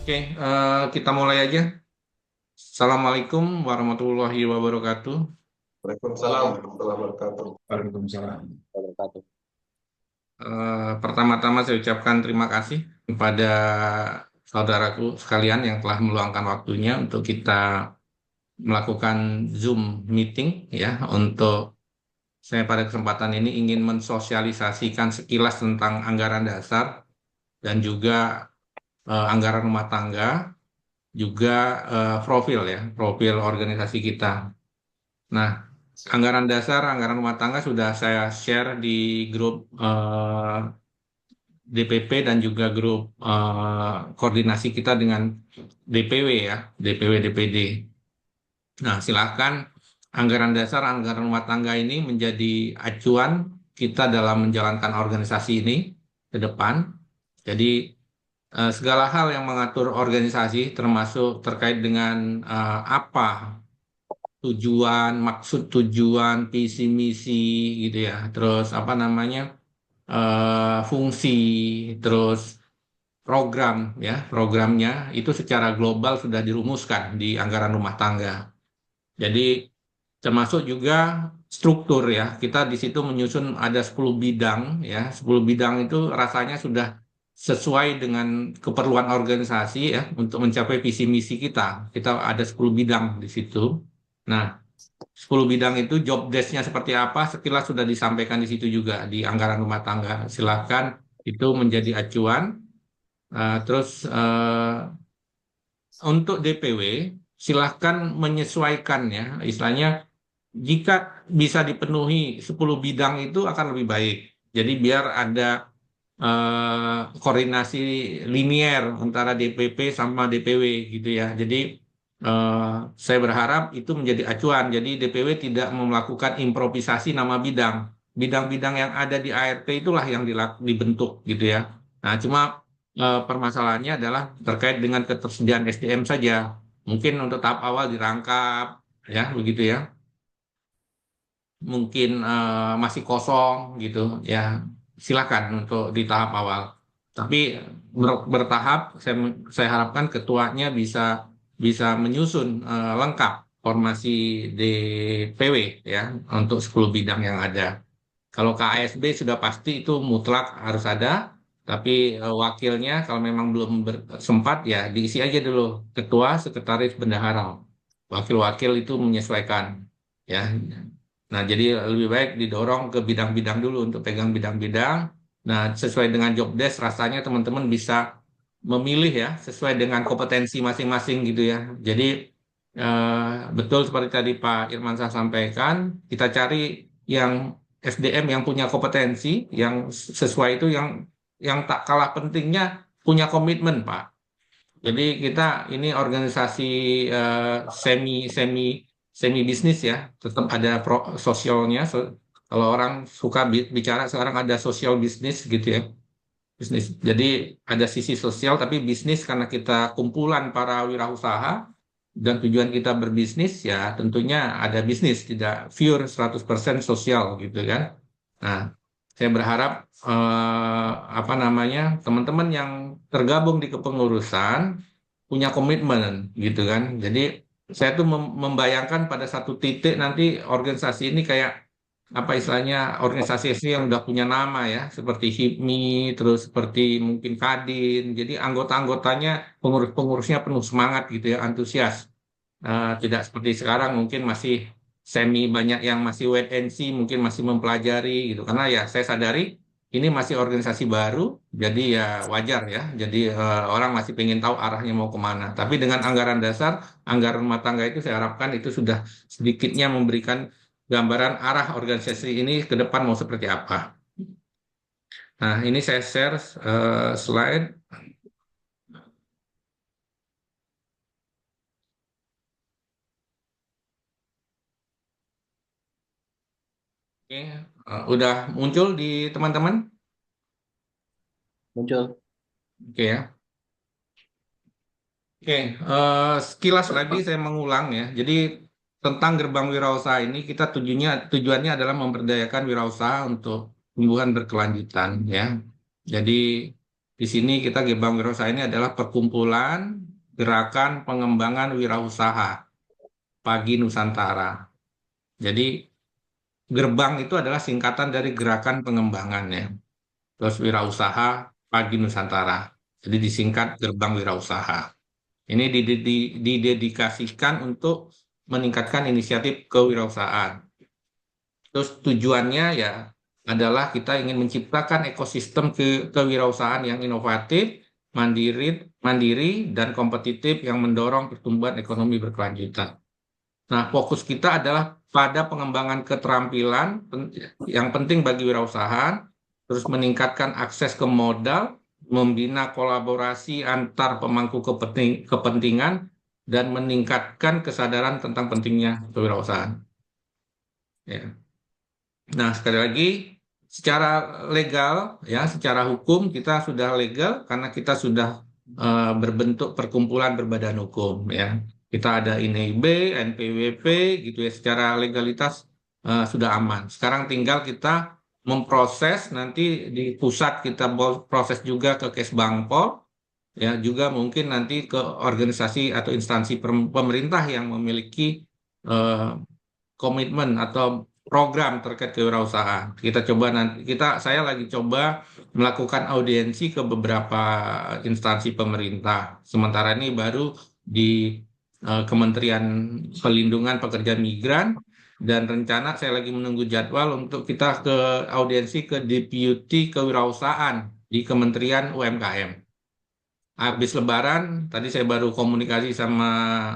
Oke, kita mulai aja. Assalamualaikum warahmatullahi wabarakatuh. Waalaikumsalam warahmatullahi wabarakatuh. Waalaikumsalam. Wabarakatuh. Pertama-tama saya ucapkan terima kasih kepada saudaraku sekalian yang telah meluangkan waktunya untuk kita melakukan Zoom meeting ya. Untuk saya pada kesempatan ini ingin mensosialisasikan sekilas tentang anggaran dasar dan juga anggaran rumah tangga, juga profil organisasi kita. Nah, anggaran dasar, anggaran rumah tangga sudah saya share di grup DPP dan juga grup koordinasi kita dengan DPW ya, DPW DPD. Nah, silakan anggaran dasar, anggaran rumah tangga ini menjadi acuan kita dalam menjalankan organisasi ini ke depan. Jadi segala hal yang mengatur organisasi termasuk terkait dengan apa tujuan, maksud tujuan, visi misi gitu ya. Terus apa namanya? Fungsi, terus program ya, programnya itu secara global sudah dirumuskan di anggaran rumah tangga. Jadi termasuk juga struktur ya. Kita di situ menyusun ada 10 bidang ya. 10 bidang itu rasanya sudah sesuai dengan keperluan organisasi ya untuk mencapai visi misi kita. Kita ada 10 bidang di situ. Nah, 10 bidang itu job desk-nya seperti apa sekilas sudah disampaikan di situ juga di anggaran rumah tangga. Silakan itu menjadi acuan. Terus untuk DPW silahkan menyesuaikan ya, istilahnya jika bisa dipenuhi 10 bidang itu akan lebih baik. Jadi biar ada koordinasi linier antara DPP sama DPW gitu ya. Jadi eh, saya berharap itu menjadi acuan. Jadi DPW tidak melakukan improvisasi nama bidang. Bidang-bidang yang ada di ART itulah yang dibentuk gitu ya. Nah, cuma permasalahannya adalah terkait dengan ketersediaan SDM saja. Mungkin untuk tahap awal dirangkap ya begitu ya. Mungkin masih kosong gitu ya, silakan untuk di tahap awal. Tapi bertahap saya harapkan ketuanya bisa bisa menyusun lengkap formasi DPW ya untuk 10 bidang yang ada. Kalau KASB sudah pasti itu mutlak harus ada, tapi wakilnya kalau memang belum sempat ya diisi aja dulu ketua, sekretaris, bendahara. Wakil-wakil itu menyesuaikan ya. Nah, jadi lebih baik didorong ke bidang-bidang dulu untuk pegang bidang-bidang. Nah, sesuai dengan job desk rasanya teman-teman bisa memilih ya sesuai dengan kompetensi masing-masing gitu ya. Jadi betul seperti tadi Pak Irmansyah sampaikan, kita cari yang SDM yang punya kompetensi, yang sesuai itu yang tak kalah pentingnya punya komitmen, Pak. Jadi kita ini organisasi semi semi semi bisnis ya, tetap ada sosialnya. Kalau orang suka bicara sekarang ada sosial bisnis gitu ya, bisnis. Jadi ada sisi sosial tapi bisnis karena kita kumpulan para wirausaha dan tujuan kita berbisnis ya tentunya ada bisnis, tidak pure 100% sosial gitu kan. Nah, saya berharap apa namanya teman-teman yang tergabung di kepengurusan punya komitmen gitu kan. Jadi saya tuh membayangkan pada satu titik nanti organisasi ini kayak apa istilahnya organisasi yang udah punya nama ya seperti HIPMI terus seperti mungkin Kadin. Jadi anggota-anggotanya pengurus-pengurusnya penuh semangat gitu ya, antusias. Tidak seperti sekarang mungkin masih semi banyak yang masih wait and see, mungkin masih mempelajari gitu. Karena ya saya sadari ini masih organisasi baru, jadi ya wajar ya. Jadi orang masih pengen tahu arahnya mau kemana. Tapi dengan anggaran dasar, anggaran rumah tangga itu saya harapkan itu sudah sedikitnya memberikan gambaran arah organisasi ini ke depan mau seperti apa. Nah, ini saya share slide. Oke, udah muncul di teman-teman? Muncul. Oke ya. Oke, sekilas lagi saya mengulang ya. Jadi tentang gerbang wirausaha ini kita tujuannya adalah memberdayakan wirausaha untuk tumbuhan berkelanjutan ya. Jadi Di sini kita Gerbang Wirausaha ini adalah perkumpulan gerakan pengembangan wirausaha Pagi Nusantara. Jadi gerbang itu adalah singkatan dari gerakan pengembangan ya. Terus wirausaha Pagi Nusantara. Jadi disingkat Gerbang Wirausaha. Ini didedikasikan untuk meningkatkan inisiatif kewirausahaan. Terus tujuannya ya adalah kita ingin menciptakan ekosistem kewirausahaan yang inovatif, mandiri dan kompetitif yang mendorong pertumbuhan ekonomi berkelanjutan. Nah, fokus kita adalah pada pengembangan keterampilan yang penting bagi wirausahaan, terus meningkatkan akses ke modal, membina kolaborasi antar pemangku kepentingan, dan meningkatkan kesadaran tentang pentingnya kewirausahaan. Ya. Nah, sekali lagi, secara legal, ya, secara hukum kita sudah legal karena kita sudah berbentuk perkumpulan berbadan hukum, ya. Kita ada INEB, NPWP, gitu ya. Secara legalitas sudah aman. Sekarang tinggal kita memproses, nanti di pusat kita proses juga ke Kesbangpol, ya, juga mungkin nanti ke organisasi atau instansi pemerintah yang memiliki komitmen atau program terkait kewirausahaan. Saya lagi coba melakukan audiensi ke beberapa instansi pemerintah. Sementara ini baru di Kementerian Pelindungan Pekerja Migran, dan rencana saya lagi menunggu jadwal untuk kita ke audiensi ke Deputi Kewirausahaan di Kementerian UMKM. Habis Lebaran, tadi saya baru komunikasi sama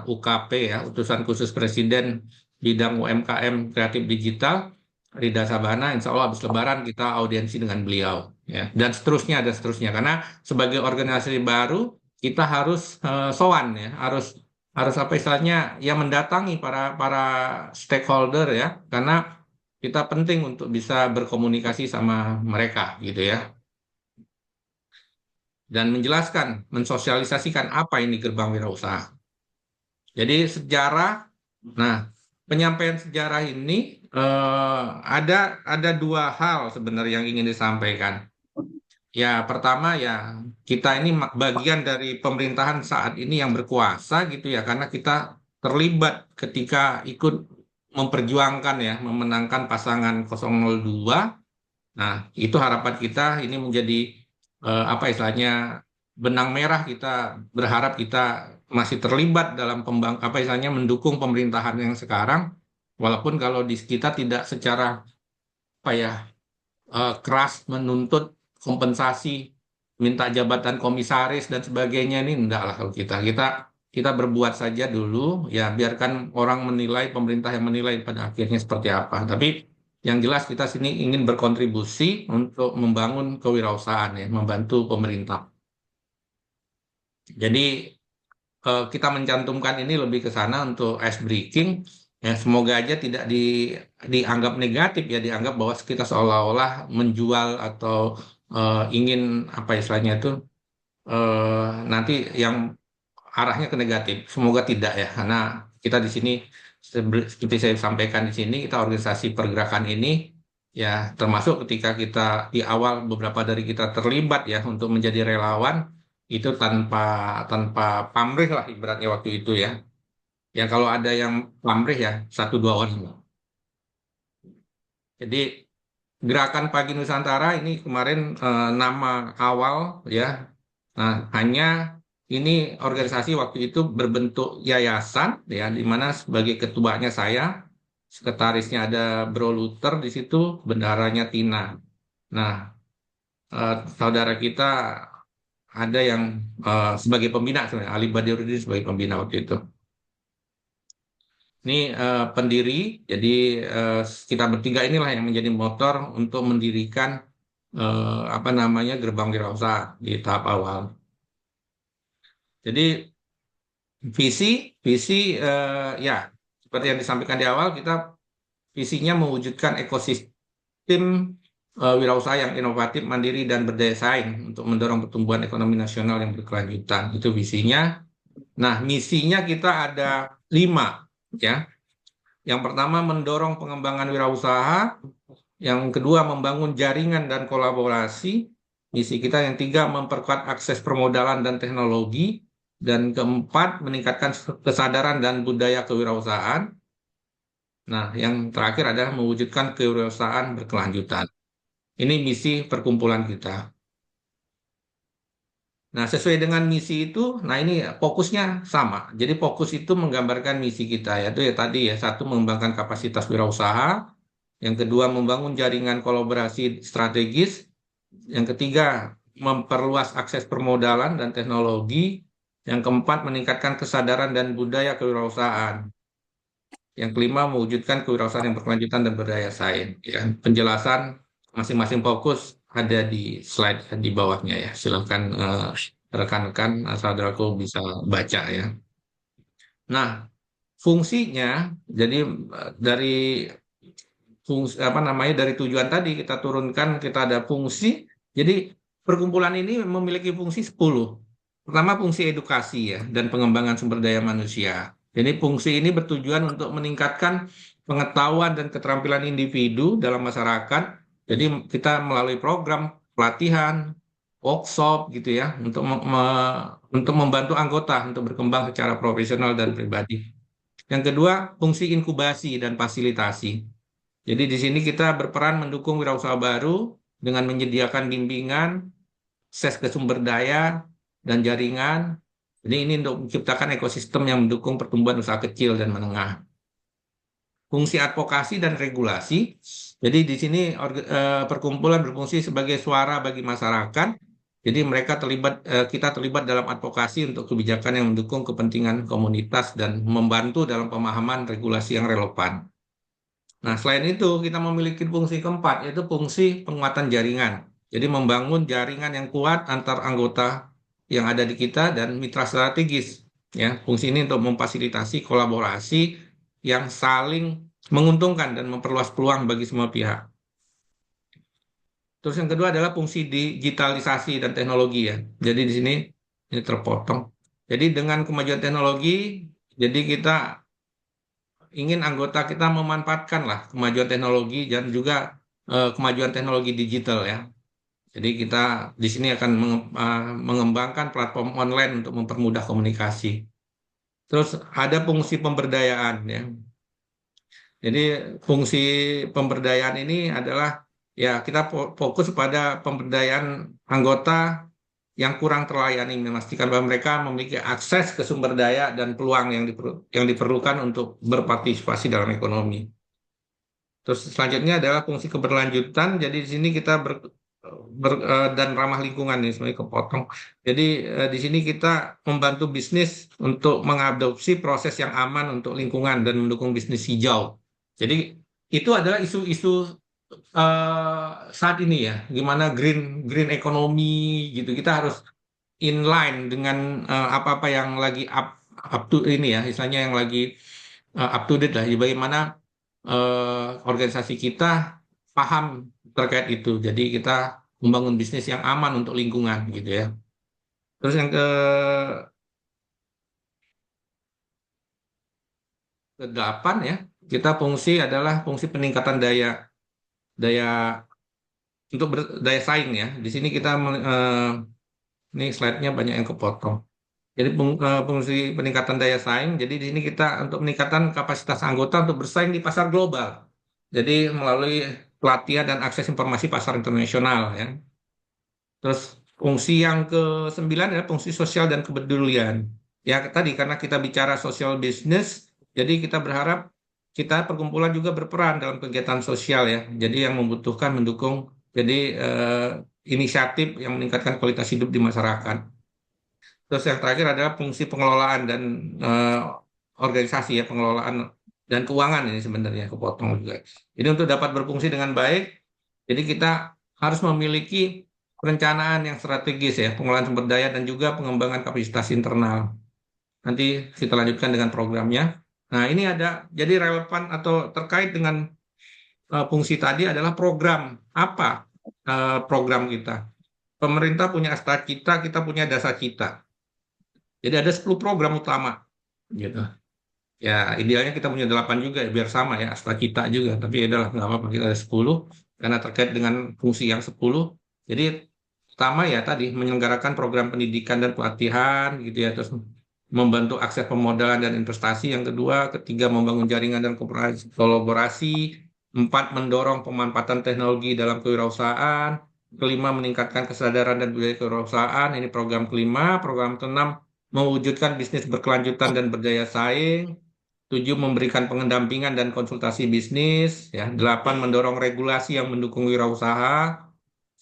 UKP ya, Utusan Khusus Presiden bidang UMKM kreatif digital, Rida Sabana. Insya Allah habis Lebaran kita audiensi dengan beliau, ya. Dan seterusnya, karena sebagai organisasi baru kita harus sowan ya, harus apa istilahnya, yang mendatangi para stakeholder ya, karena kita penting untuk bisa berkomunikasi sama mereka gitu ya, dan menjelaskan, mensosialisasikan apa ini gerbang wirausaha. Jadi nah, penyampaian sejarah ini ada dua hal sebenarnya yang ingin disampaikan. Ya, pertama ya, kita ini bagian dari pemerintahan saat ini yang berkuasa gitu ya, karena kita terlibat ketika ikut memperjuangkan ya, memenangkan pasangan 002. Nah, itu harapan kita ini menjadi apa istilahnya, benang merah. Kita berharap kita masih terlibat dalam apa istilahnya, mendukung pemerintahan yang sekarang, walaupun kalau di kita tidak secara apa ya, keras menuntut kompensasi, minta jabatan komisaris dan sebagainya, ini enggak lah. Kalau kita berbuat saja dulu ya, biarkan orang menilai, pemerintah yang menilai pada akhirnya seperti apa. Tapi yang jelas kita sini ingin berkontribusi untuk membangun kewirausahaan ya, membantu pemerintah. Jadi kita mencantumkan ini lebih ke sana untuk ice breaking ya, semoga aja tidak dianggap negatif ya, dianggap bahwa kita seolah-olah menjual atau ingin apa istilahnya itu nanti yang arahnya ke negatif. Semoga tidak ya, karena kita di sini seperti saya sampaikan di sini, kita organisasi pergerakan ini ya, termasuk ketika kita di awal beberapa dari kita terlibat ya untuk menjadi relawan, itu tanpa pamrih lah ibaratnya waktu itu ya. Ya kalau ada yang pamrih ya 1-2 orang. Jadi Gerakan Pagi Nusantara ini kemarin nama awal ya. Nah, hanya ini organisasi waktu itu berbentuk yayasan ya, di mana sebagai ketuanya saya, sekretarisnya ada Bro Luther di situ, bendaharanya Tina. Nah, saudara kita ada yang sebagai pembina sebenarnya, Ali Badiruddin sebagai pembina waktu itu. Ini pendiri, jadi kita bertiga inilah yang menjadi motor untuk mendirikan apa namanya, Gerbang Wirausaha di tahap awal. Jadi visi ya seperti yang disampaikan di awal, kita visinya mewujudkan ekosistem wirausaha yang inovatif, mandiri dan berdaya saing untuk mendorong pertumbuhan ekonomi nasional yang berkelanjutan. Itu visinya. Nah, misinya kita ada 5 ya. Yang pertama, mendorong pengembangan wirausaha. Yang kedua, membangun jaringan dan kolaborasi. misi kita. Yang tiga, memperkuat akses permodalan dan teknologi. Dan keempat, meningkatkan kesadaran dan budaya kewirausahaan. Nah, yang terakhir adalah mewujudkan kewirausahaan berkelanjutan. Ini misi perkumpulan kita. Nah, sesuai dengan misi itu, nah ini fokusnya sama. Jadi fokus itu menggambarkan misi kita, yaitu ya tadi ya, satu, mengembangkan kapasitas wirausaha, yang kedua, membangun jaringan kolaborasi strategis, yang ketiga, memperluas akses permodalan dan teknologi, yang keempat, meningkatkan kesadaran dan budaya kewirausahaan, yang kelima, mewujudkan kewirausahaan yang berkelanjutan dan berdaya saing. Ya, penjelasan masing-masing fokus ada di slide di bawahnya ya. Silakan rekan-rekan saudaraku bisa baca ya. Nah, fungsinya jadi dari fungsi apa namanya, dari tujuan tadi kita turunkan, kita ada fungsi. Jadi perkumpulan ini memiliki fungsi 10. Pertama, fungsi edukasi ya dan pengembangan sumber daya manusia. Jadi fungsi ini bertujuan untuk meningkatkan pengetahuan dan keterampilan individu dalam masyarakat. Jadi kita melalui program pelatihan, workshop gitu ya, untuk membantu anggota untuk berkembang secara profesional dan pribadi. Yang kedua, fungsi inkubasi dan fasilitasi. Jadi di sini kita berperan mendukung wirausaha baru dengan menyediakan bimbingan, akses ke sumber daya, dan jaringan. Jadi ini untuk menciptakan ekosistem yang mendukung pertumbuhan usaha kecil dan menengah. Fungsi advokasi dan regulasi. Jadi di sini perkumpulan berfungsi sebagai suara bagi masyarakat. Jadi kita terlibat dalam advokasi untuk kebijakan yang mendukung kepentingan komunitas dan membantu dalam pemahaman regulasi yang relevan. Nah, selain itu kita memiliki fungsi keempat, yaitu fungsi penguatan jaringan. Jadi membangun jaringan yang kuat antar anggota yang ada di kita dan mitra strategis. Ya, fungsi ini untuk memfasilitasi kolaborasi yang saling menguntungkan dan memperluas peluang bagi semua pihak. Terus yang kedua adalah fungsi digitalisasi dan teknologi ya. Jadi di sini ini terpotong. Jadi dengan kemajuan teknologi, jadi kita ingin anggota kita memanfaatkan lah kemajuan teknologi dan juga kemajuan teknologi digital ya. Jadi kita di sini akan mengembangkan platform online untuk mempermudah komunikasi. Terus ada fungsi pemberdayaan ya. Jadi fungsi pemberdayaan ini adalah ya kita fokus pada pemberdayaan anggota yang kurang terlayani, memastikan bahwa mereka memiliki akses ke sumber daya dan peluang yang diperlukan untuk berpartisipasi dalam ekonomi. Terus selanjutnya adalah fungsi keberlanjutan. Jadi di sini kita dan ramah lingkungan nih, sebenarnya kepotong. Jadi di sini kita membantu bisnis untuk mengadopsi proses yang aman untuk lingkungan dan mendukung bisnis hijau. Jadi itu adalah isu-isu saat ini ya, gimana green green ekonomi gitu. Kita harus inline dengan apa-apa yang lagi up to ini ya, istilahnya yang lagi up to date lah. Jadi bagaimana organisasi kita paham terkait itu. Jadi kita membangun bisnis yang aman untuk lingkungan gitu ya. Terus yang ke-8 ya, kita fungsi adalah fungsi peningkatan daya daya untuk daya saing ya. Di sini kita ini slide-nya banyak yang kepotong. Jadi fungsi peningkatan daya saing. Jadi di sini kita untuk meningkatkan kapasitas anggota untuk bersaing di pasar global. Jadi melalui pelatihan dan akses informasi pasar internasional ya. Terus fungsi yang ke-9 adalah fungsi sosial dan kepedulian. Ya tadi karena kita bicara social business, jadi kita berharap kita perkumpulan juga berperan dalam kegiatan sosial ya. Jadi yang membutuhkan mendukung jadi inisiatif yang meningkatkan kualitas hidup di masyarakat. Terus yang terakhir adalah fungsi pengelolaan dan organisasi ya, pengelolaan dan keuangan ini sebenarnya kepotong juga. Jadi untuk dapat berfungsi dengan baik, jadi kita harus memiliki perencanaan yang strategis ya, pengelolaan sumber daya dan juga pengembangan kapasitas internal. Nanti kita lanjutkan dengan programnya. Nah, ini ada jadi relevan atau terkait dengan fungsi tadi adalah program. Apa program kita? Pemerintah punya asta cita, kita punya dasa cita. Jadi ada 10 program utama gitu. Ya, idealnya kita punya 8 juga ya, biar sama ya, asta cita juga. Tapi ya udahlah, nggak apa-apa, kita ada 10 karena terkait dengan fungsi yang 10. Jadi pertama ya tadi menyelenggarakan program pendidikan dan pelatihan gitu ya, terus membantu akses pemodalan dan investasi. Yang kedua, ketiga membangun jaringan dan kolaborasi. Empat, mendorong pemanfaatan teknologi dalam kewirausahaan. Kelima, meningkatkan kesadaran dan budaya kewirausahaan. Ini program kelima. Program keenam, mewujudkan bisnis berkelanjutan dan berdaya saing. Tujuh, memberikan pengendampingan dan konsultasi bisnis. Ya, delapan, mendorong regulasi yang mendukung wirausaha.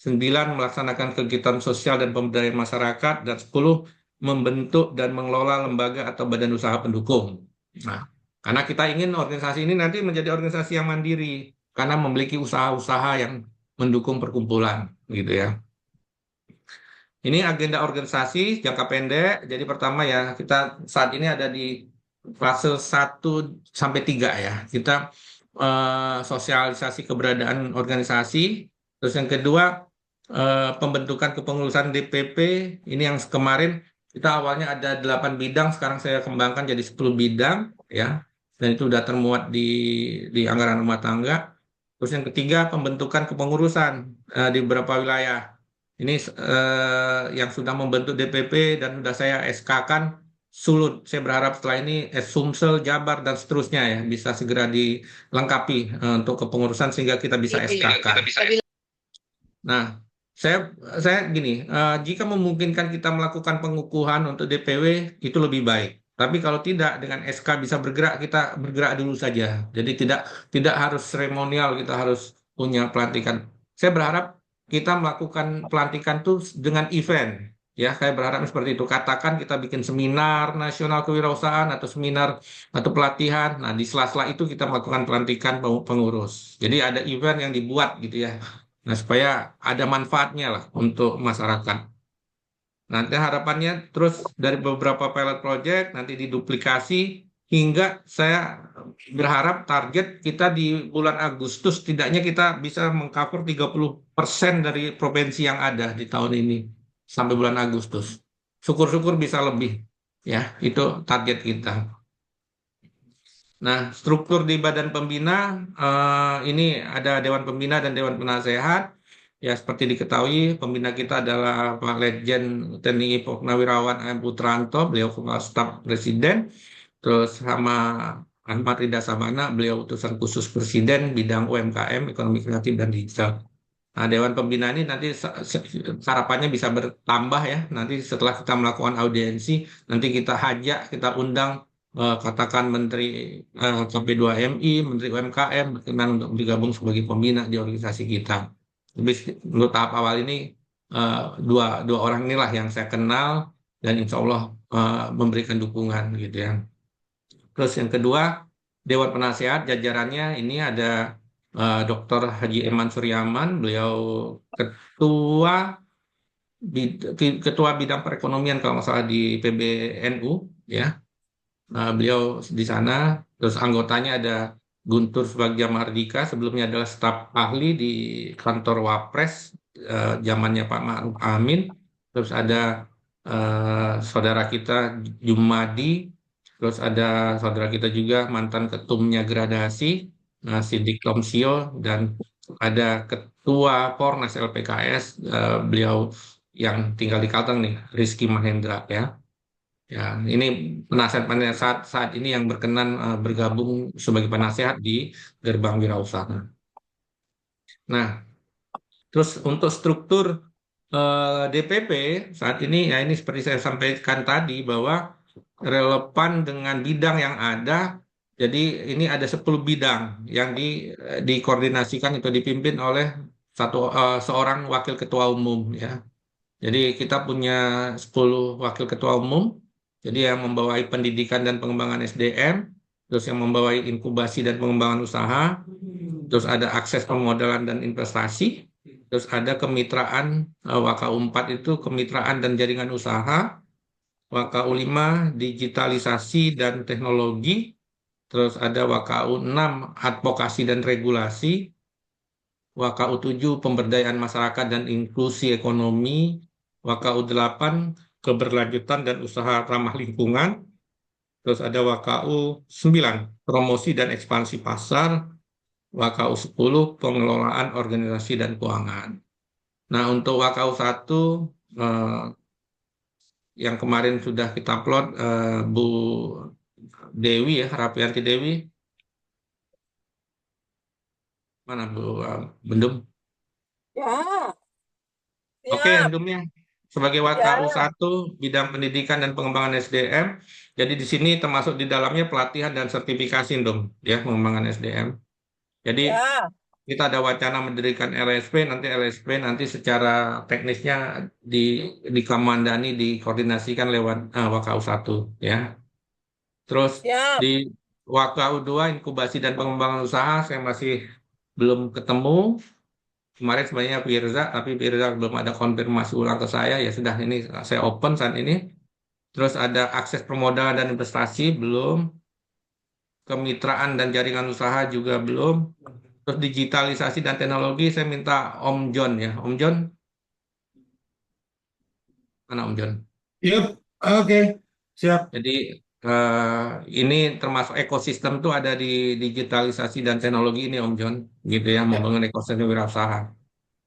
Sembilan, melaksanakan kegiatan sosial dan pemberdayaan masyarakat. Dan 10, membentuk dan mengelola lembaga atau badan usaha pendukung. Nah, karena kita ingin organisasi ini nanti menjadi organisasi yang mandiri, karena memiliki usaha-usaha yang mendukung perkumpulan, gitu ya. Ini agenda organisasi jangka pendek. Jadi pertama ya, kita saat ini ada di fase 1 sampai 3 ya. Kita sosialisasi keberadaan organisasi. Terus yang kedua, pembentukan kepengurusan DPP. Ini yang kemarin kita awalnya ada 8 bidang, sekarang saya kembangkan jadi 10 bidang ya. Dan itu sudah termuat di anggaran rumah tangga. Terus yang ketiga, pembentukan kepengurusan di beberapa wilayah. Ini yang sudah membentuk DPP dan sudah saya SK-kan Sulut. Saya berharap setelah ini Sumsel, Jabar, dan seterusnya ya bisa segera dilengkapi untuk kepengurusan sehingga kita bisa SK-kan. Nah, saya gini, jika memungkinkan kita melakukan pengukuhan untuk DPW itu lebih baik. Tapi kalau tidak dengan SK bisa bergerak, kita bergerak dulu saja. Jadi tidak harus seremonial, kita harus punya pelantikan. Saya berharap kita melakukan pelantikan tuh dengan event. Ya, saya berharap seperti itu. Katakan kita bikin seminar nasional kewirausahaan atau seminar atau pelatihan. Nah, di sela-sela itu kita melakukan pelantikan pengurus. Jadi ada event yang dibuat gitu ya. Nah, supaya ada manfaatnya lah untuk masyarakat. Nanti harapannya terus dari beberapa pilot project nanti diduplikasi hingga saya berharap target kita di bulan Agustus setidaknya kita bisa mengcover 30% dari provinsi yang ada di tahun ini sampai bulan Agustus. Syukur-syukur bisa lebih ya, itu target kita. Nah, struktur di Badan Pembina ini ada Dewan Pembina dan Dewan Penasehat. Ya, seperti diketahui, pembina kita adalah Pak Letjen TNI Purnawirawan AM Putranto, beliau Kepala Staf Presiden. Terus sama Ahmad Rida Sabana, beliau utusan khusus Presiden bidang UMKM, ekonomi kreatif dan digital. Nah, Dewan Pembina ini nanti harapannya bisa bertambah ya. Nanti setelah kita melakukan audiensi, nanti kita hajak, kita undang katakan Menteri KP2MI, Menteri UMKM berkenan untuk bergabung sebagai pembina di organisasi kita. Tapi untuk tahap awal ini dua orang inilah yang saya kenal dan insya Allah memberikan dukungan gitu ya. Terus yang kedua, Dewan Penasehat jajarannya ini ada Dr. Haji Eman Suryaman, beliau ketua ketua bidang perekonomian kalau nggak salah di PBNU ya. Beliau di sana, terus anggotanya ada Guntur Subagja Mardika, sebelumnya adalah staf ahli di kantor Wapres, zamannya Pak Ma'ruf Amin, terus ada saudara kita Jumadi, terus ada saudara kita juga mantan ketumnya Gradasi, Sidik Tomsio, dan ada ketua Pornas LPKS, beliau yang tinggal di Kalteng nih, Rizky Mahendra ya. Ya, ini penasehat-penasehat saat ini yang berkenan bergabung sebagai penasehat di gerbang wirausaha. Nah, terus untuk struktur DPP saat ini ya ini seperti saya sampaikan tadi bahwa relevan dengan bidang yang ada. Jadi ini ada 10 bidang yang dikoordinasikan atau dipimpin oleh seorang wakil ketua umum ya. Jadi kita punya 10 wakil ketua umum. Jadi yang membawai pendidikan dan pengembangan SDM, terus yang membawai inkubasi dan pengembangan usaha, terus ada akses pemodalan dan investasi, terus ada kemitraan WKU 4 itu kemitraan dan jaringan usaha, WKU 5 digitalisasi dan teknologi, terus ada WKU 6 advokasi dan regulasi, WKU 7 pemberdayaan masyarakat dan inklusi ekonomi, WKU 8 keberlanjutan dan usaha ramah lingkungan, terus ada WKU 9 promosi dan ekspansi pasar, WKU 10 pengelolaan organisasi dan keuangan. Nah, untuk Wakau 1 yang kemarin sudah kita upload, Bu Dewi ya, Rapianti Dewi, mana Bu Bendum? Ya, Oke, siap. Endumnya sebagai Ya, WKU 1 bidang pendidikan dan pengembangan SDM. Jadi di sini termasuk di dalamnya pelatihan dan sertifikasi, Endum, ya, pengembangan SDM. Jadi ya, kita ada wacana mendirikan LSP, nanti LSP nanti secara teknisnya di dikomandani, dikoordinasikan lewat WKU 1, ya. Terus siap. di WKU 2 inkubasi dan pengembangan usaha saya masih belum ketemu. Kemarin sebenarnya Firza, tapi Firza belum ada konfirmasi ulang ke saya. Ya sudah, ini saya open saat ini. Terus ada akses permodalan dan investasi belum, kemitraan dan jaringan usaha juga belum. Terus digitalisasi dan teknologi saya minta Om John ya. Om John, mana Om John? Yuk, oke, siap. Jadi ini termasuk ekosistem tuh ada di digitalisasi dan teknologi ini Om John, gitu ya, membangun ekosistem wirausaha.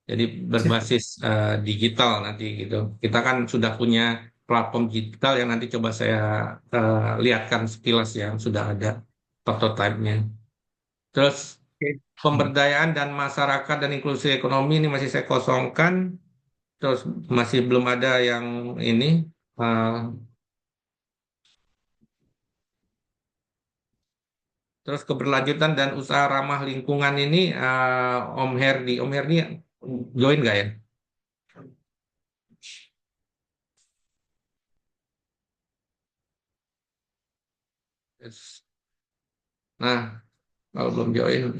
Jadi Siap. berbasis digital nanti gitu. Kita kan sudah punya platform digital yang nanti coba saya lihatkan sekilas yang sudah ada prototipe-nya. Terus Oke. pemberdayaan dan masyarakat dan inklusi ekonomi ini masih saya kosongkan. Terus masih belum ada yang ini. eh, terus keberlanjutan dan usaha ramah lingkungan ini Om Herdi. Om Herdi join nggak ya? Yes. Nah, kalau belum join.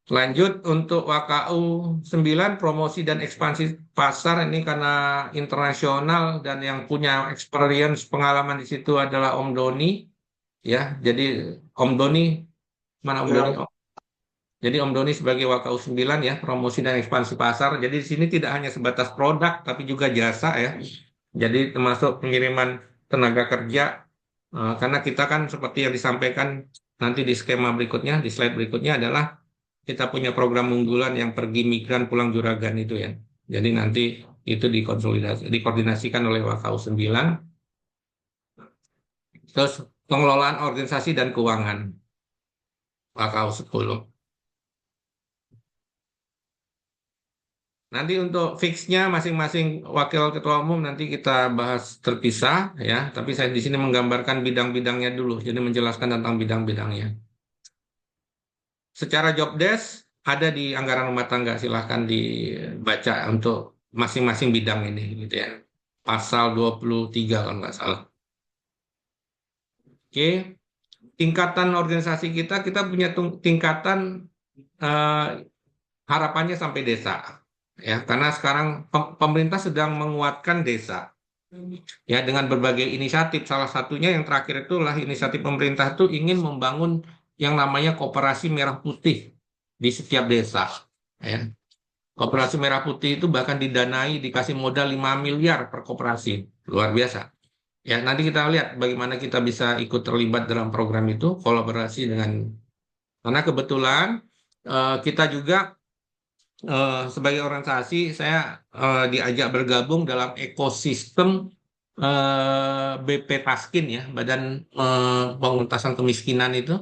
Lanjut untuk WKU 9 promosi dan ekspansi pasar ini karena internasional dan yang punya experience pengalaman di situ adalah Om Doni ya. Jadi Om Doni, mana Om Doni? Ya, Oh, jadi Om Doni sebagai WKU 9 ya, promosi dan ekspansi pasar. Jadi di sini tidak hanya sebatas produk tapi juga jasa ya. Jadi termasuk pengiriman tenaga kerja, karena kita kan seperti yang disampaikan nanti di skema berikutnya, di slide berikutnya adalah kita punya program unggulan yang pergi migran pulang juragan itu ya. Jadi nanti itu dikoordinasikan oleh WKU 9. Terus pengelolaan organisasi dan keuangan WKU 10. Nanti untuk fixnya masing-masing wakil ketua umum nanti kita bahas terpisah ya. Tapi saya di sini menggambarkan bidang-bidangnya dulu, jadi menjelaskan tentang bidang-bidangnya. Secara job desk ada di anggaran rumah tangga, silahkan dibaca untuk masing-masing bidang ini gitu ya. Pasal 23 kalau nggak salah. Oke, tingkatan organisasi kita punya tingkatan eh, harapannya sampai desa. Ya, karena sekarang pemerintah sedang menguatkan desa. Ya, dengan berbagai inisiatif. Salah satunya yang terakhir itulah inisiatif pemerintah itu ingin membangun yang namanya koperasi merah putih di setiap desa. Ya. Koperasi merah putih itu bahkan didanai, dikasih modal 5 miliar per koperasi. Luar biasa. Ya, nanti kita lihat bagaimana kita bisa ikut terlibat dalam program itu, kolaborasi dengan, karena kebetulan kita juga sebagai organisasi, saya diajak bergabung dalam ekosistem BP Taskin ya, Badan Pengentasan Kemiskinan itu.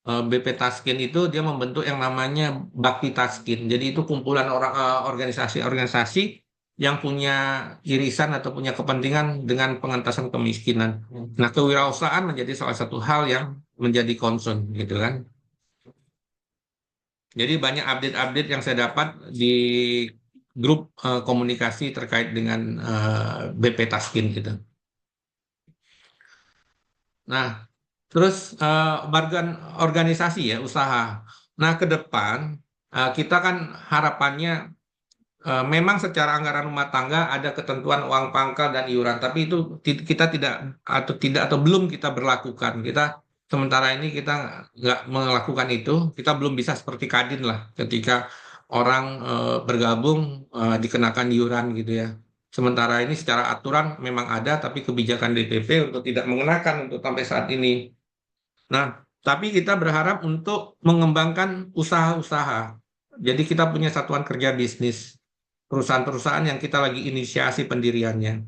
BP Taskin itu dia membentuk yang namanya Bakti Taskin. Jadi itu kumpulan orang organisasi-organisasi yang punya irisan atau punya kepentingan dengan pengentasan kemiskinan. Nah, kewirausahaan menjadi salah satu hal yang menjadi concern gitu kan. Jadi banyak update-update yang saya dapat di grup komunikasi terkait dengan BP Taskin gitu. Nah, terus bagian organisasi ya, usaha. Nah, ke depan kita kan harapannya memang secara anggaran rumah tangga ada ketentuan uang pangkal dan iuran, tapi itu kita tidak atau belum kita berlakukan. Kita sementara ini kita nggak melakukan itu. Kita belum bisa seperti Kadin lah, ketika orang bergabung dikenakan iuran gitu ya. Sementara ini secara aturan memang ada, tapi kebijakan DPP untuk tidak mengenakan untuk sampai saat ini. Nah, tapi kita berharap untuk mengembangkan usaha-usaha. Jadi kita punya satuan kerja bisnis. perusahaan-perusahaan yang kita lagi inisiasi pendiriannya.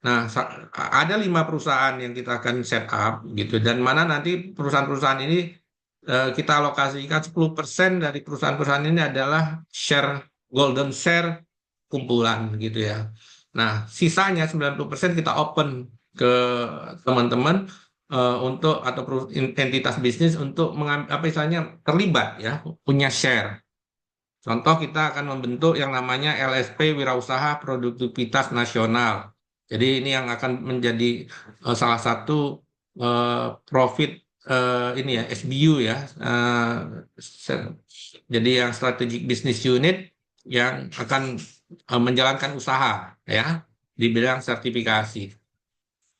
Nah, ada 5 perusahaan yang kita akan set up gitu, dan mana nanti perusahaan-perusahaan ini kita alokasikan 10% dari perusahaan-perusahaan ini adalah share, golden share kumpulan gitu ya. Nah, sisanya 90% kita open ke teman-teman untuk atau entitas bisnis untuk apa istilahnya terlibat ya, punya share. Contoh, kita akan membentuk yang namanya LSP Wirausaha Produktivitas Nasional. Jadi ini yang akan menjadi salah satu profit ini ya, SBU ya. Jadi yang strategic business unit yang akan menjalankan usaha ya di bidang sertifikasi.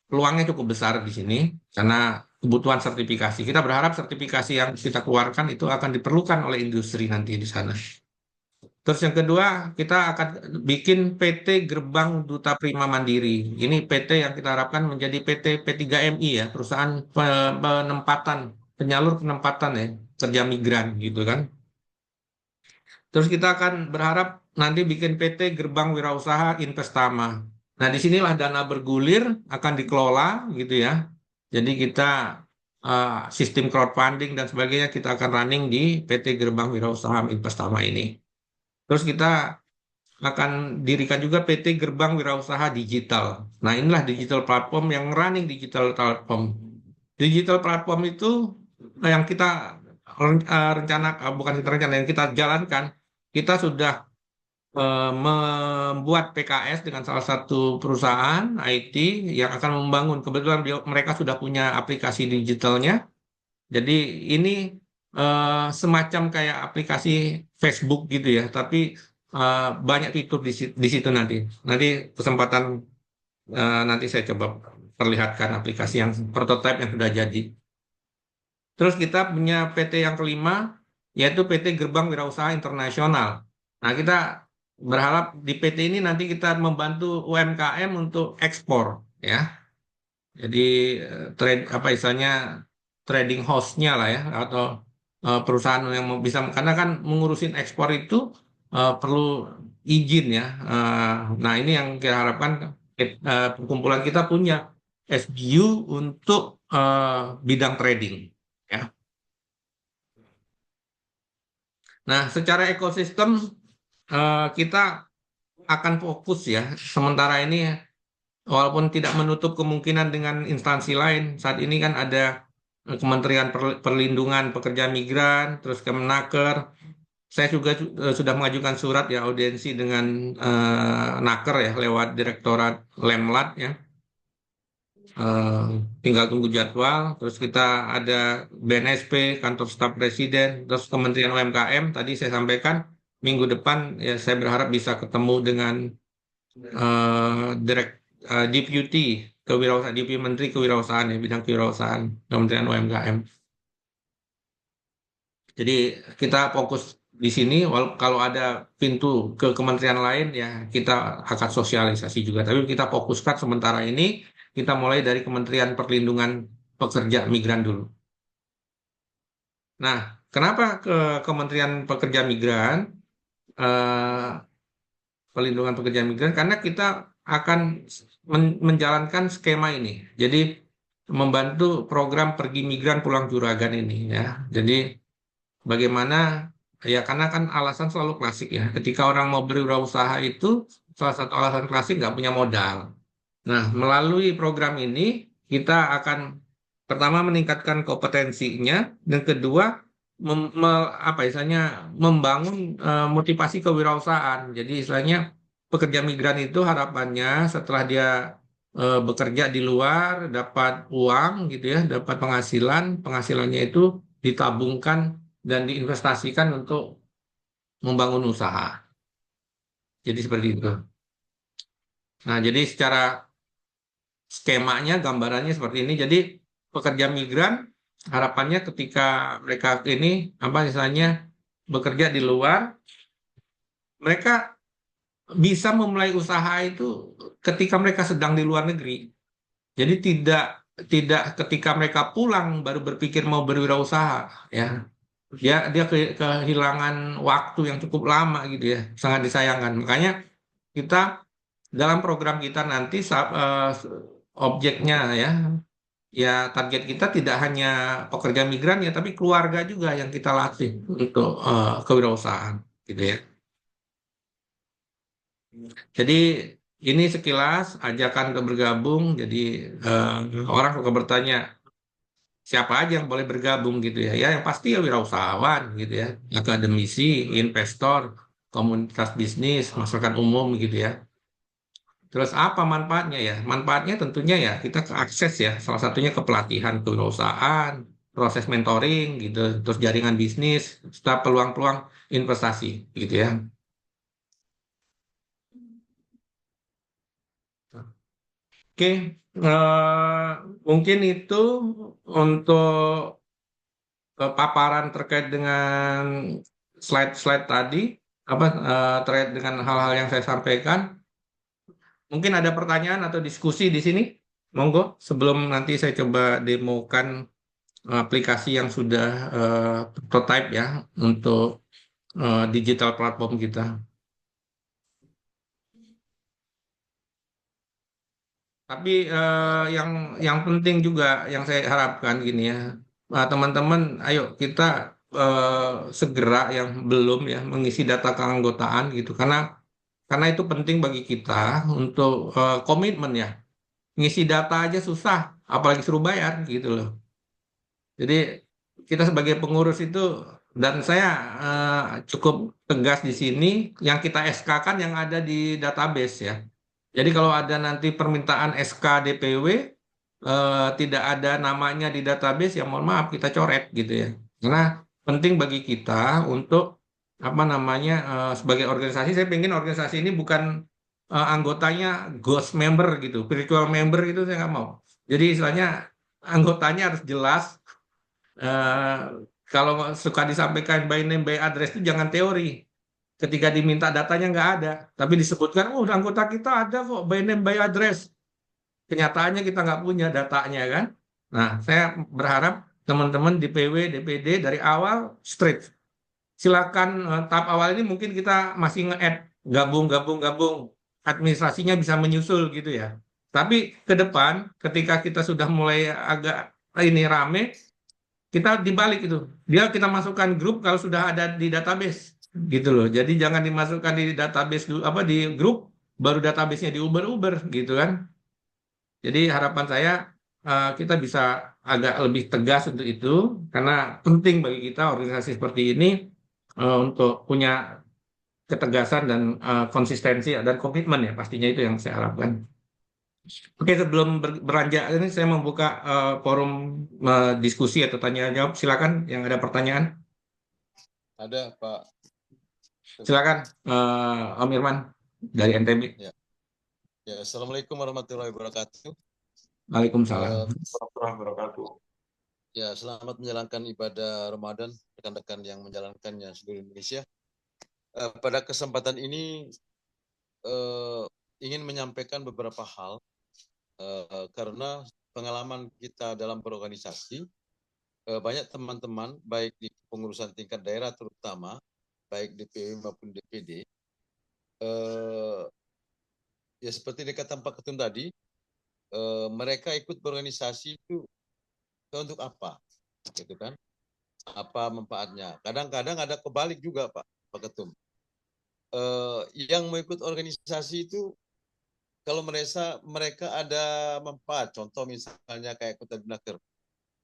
Peluangnya cukup besar di sini karena kebutuhan sertifikasi. Kita berharap sertifikasi yang kita keluarkan itu akan diperlukan oleh industri nanti di sana. Terus yang kedua, kita akan bikin PT Gerbang Duta Prima Mandiri. Ini PT yang kita harapkan menjadi PT P3MI ya, perusahaan penempatan, penyalur penempatan ya, kerja migran gitu kan. Terus kita akan berharap nanti bikin PT Gerbang Wirausaha Investama. Nah, disinilah dana bergulir akan dikelola gitu ya. Jadi kita sistem crowdfunding dan sebagainya kita akan running di PT Gerbang Wirausaha Investama ini. Terus kita akan dirikan juga PT Gerbang Wirausaha Digital. Nah, inilah digital platform yang running digital platform. Digital platform itu yang kita bukan kita rencana, yang kita jalankan. Kita sudah membuat PKS dengan salah satu perusahaan IT yang akan membangun. Kebetulan mereka sudah punya aplikasi digitalnya. Jadi ini semacam kayak aplikasi Facebook gitu ya, tapi banyak fitur di situ nanti. Nanti kesempatan nanti saya coba perlihatkan aplikasi yang prototipe yang sudah jadi. Terus kita punya PT yang kelima, yaitu PT Gerbang Wirausaha Internasional. Nah, kita berharap di PT ini nanti kita membantu UMKM untuk ekspor ya. Jadi apa istilahnya trading house-nya lah ya, atau perusahaan yang bisa, karena kan mengurusin ekspor itu perlu izin ya. Nah, ini yang kita harapkan perkumpulan kita punya SBU untuk bidang trading ya. Nah, secara ekosistem kita akan fokus ya sementara ini, walaupun tidak menutup kemungkinan dengan instansi lain. Saat ini kan ada Kementerian Perlindungan Pekerja Migran, terus Kemenaker. Saya juga sudah mengajukan surat ya audiensi dengan Naker ya lewat Direktorat Lemlat ya. Tinggal tunggu jadwal. Terus kita ada BNSP, Kantor Staf Presiden, terus Kementerian UMKM. Tadi saya sampaikan minggu depan ya saya berharap bisa ketemu dengan Deputy Kewirausahaan, Deputy Menteri Kewirausahaan ya, bidang kewirausahaan Kementerian UMKM. Jadi kita fokus di sini. Kalau ada pintu ke kementerian lain ya kita akan sosialisasi juga. Tapi kita fokuskan sementara ini kita mulai dari Kementerian Perlindungan Pekerja Migran dulu. Nah, kenapa ke Kementerian Pekerja Migran? Perlindungan Pekerja Migran karena kita akan menjalankan skema ini. Jadi membantu program Pergi Migran Pulang Juragan ini ya. Jadi bagaimana ya, karena kan alasan selalu klasik ya. Ketika orang mau berwirausaha itu salah satu alasan klasik nggak punya modal. Nah, melalui program ini kita akan pertama meningkatkan kompetensinya, dan kedua membangun motivasi kewirausahaan. Jadi istilahnya pekerja migran itu harapannya setelah dia bekerja di luar dapat uang gitu ya, dapat penghasilannya itu ditabungkan dan diinvestasikan untuk membangun usaha. Jadi seperti itu. Nah, jadi secara skemanya, gambarannya seperti ini. Jadi pekerja migran harapannya ketika mereka ini misalnya bekerja di luar, mereka bisa memulai usaha itu ketika mereka sedang di luar negeri. Jadi tidak ketika mereka pulang baru berpikir mau berwirausaha ya. dia kehilangan waktu yang cukup lama gitu ya, sangat disayangkan. Makanya kita dalam program kita nanti objeknya ya target kita tidak hanya pekerja migran ya, tapi keluarga juga yang kita latih untuk kewirausahaan gitu ya. Jadi ini sekilas ajakan untuk bergabung. Jadi orang suka bertanya siapa aja yang boleh bergabung gitu ya. Ya yang pasti ya wirausahawan gitu ya, akademisi, investor, komunitas bisnis, masyarakat umum gitu ya. Terus apa manfaatnya ya? Manfaatnya tentunya ya kita ke akses ya, salah satunya ke pelatihan kewirausahaan, proses mentoring gitu, terus jaringan bisnis, serta peluang-peluang investasi gitu ya. Oke, mungkin itu untuk paparan terkait dengan slide-slide tadi, terkait dengan hal-hal yang saya sampaikan. Mungkin ada pertanyaan atau diskusi di sini? Monggo, sebelum nanti saya coba demokan aplikasi yang sudah prototype ya untuk digital platform kita. Tapi yang penting juga yang saya harapkan gini ya, teman-teman, ayo kita segera yang belum ya mengisi data keanggotaan gitu, karena itu penting bagi kita untuk komitmen ya. Ngisi data aja susah, apalagi suruh bayar gitu loh. Jadi kita sebagai pengurus itu dan saya cukup tegas di sini, yang kita SK-kan yang ada di database ya. Jadi kalau ada nanti permintaan SK DPW tidak ada namanya di database, ya mohon maaf kita coret gitu ya. Karena penting bagi kita untuk apa namanya sebagai organisasi, saya pengen organisasi ini bukan anggotanya ghost member gitu, virtual member itu saya nggak mau. Jadi istilahnya anggotanya harus jelas. eh, Kalau suka disampaikan by name by address itu jangan teori. Ketika diminta datanya nggak ada, tapi disebutkan, oh anggota kita ada kok by name by address. Kenyataannya kita nggak punya datanya kan. Nah, saya berharap teman-teman di PW, DPD dari awal straight. Silakan tahap awal ini mungkin kita masih nge-add gabung. Administrasinya bisa menyusul gitu ya. Tapi ke depan ketika kita sudah mulai agak ini rame, kita dibalik itu. Dia kita masukkan grup kalau sudah ada di database gitu loh. Jadi jangan dimasukkan di database dulu, apa di grup baru databasenya diuber-uber gitu kan. Jadi harapan saya kita bisa agak lebih tegas untuk itu karena penting bagi kita organisasi seperti ini untuk punya ketegasan dan konsistensi dan komitmen ya, pastinya itu yang saya harapkan. Oke, sebelum beranjak ini saya membuka forum diskusi atau tanya jawab. Silakan yang ada pertanyaan. Ada Pak. Silakan Om Irman dari NTB. Ya. Ya, Assalamualaikum warahmatullahi wabarakatuh. Waalaikumsalam. Warahmatullahi wabarakatuh. Ya, selamat menjalankan ibadah Ramadan rekan-rekan yang menjalankannya seluruh Indonesia. Pada kesempatan ini ingin menyampaikan beberapa hal karena pengalaman kita dalam berorganisasi, banyak teman-teman baik di pengurusan tingkat daerah terutama baik DPW maupun DPD, ya seperti dikatakan Pak Ketum tadi, mereka ikut berorganisasi itu untuk apa, gitu kan? Apa manfaatnya? Kadang-kadang ada kebalik juga Pak Ketum. Yang mau ikut organisasi itu kalau mereka ada manfaat, contoh misalnya kayak Kota Kemenaker,